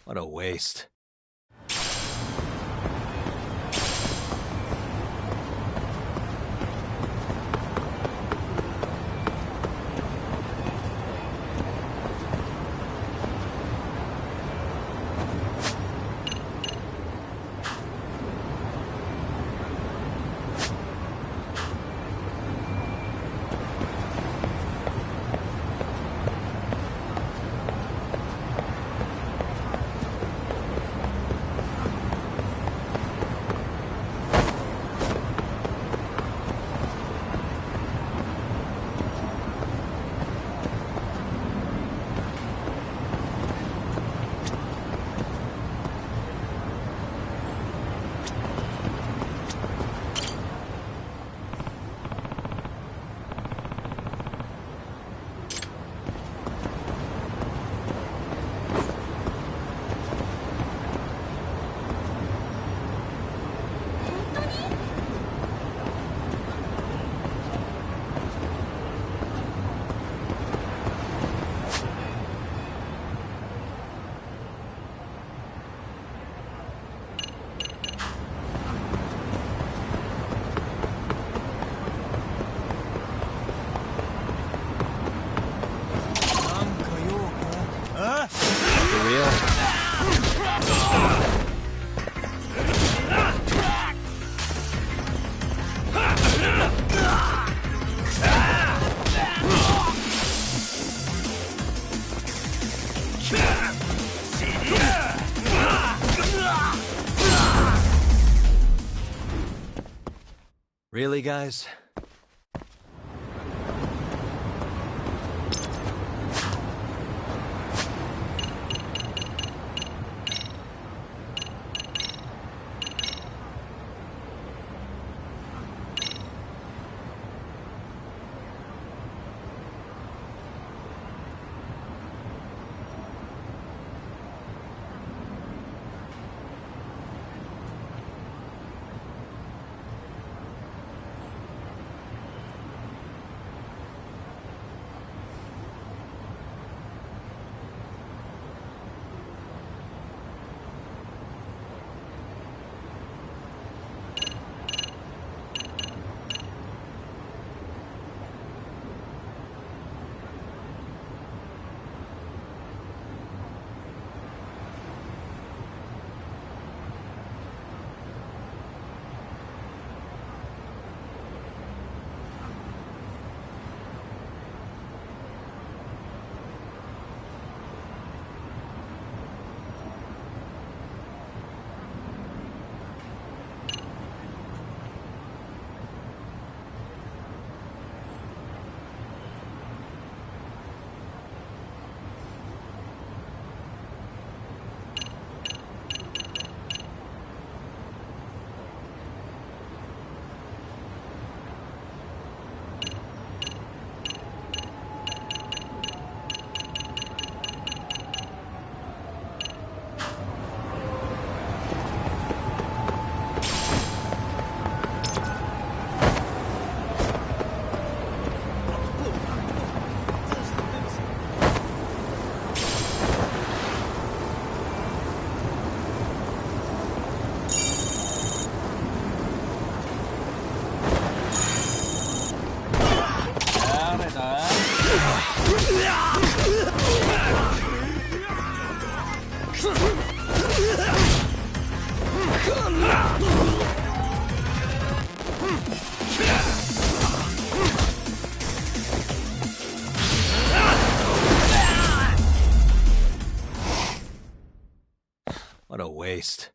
What a waste. Really, guys? What a waste.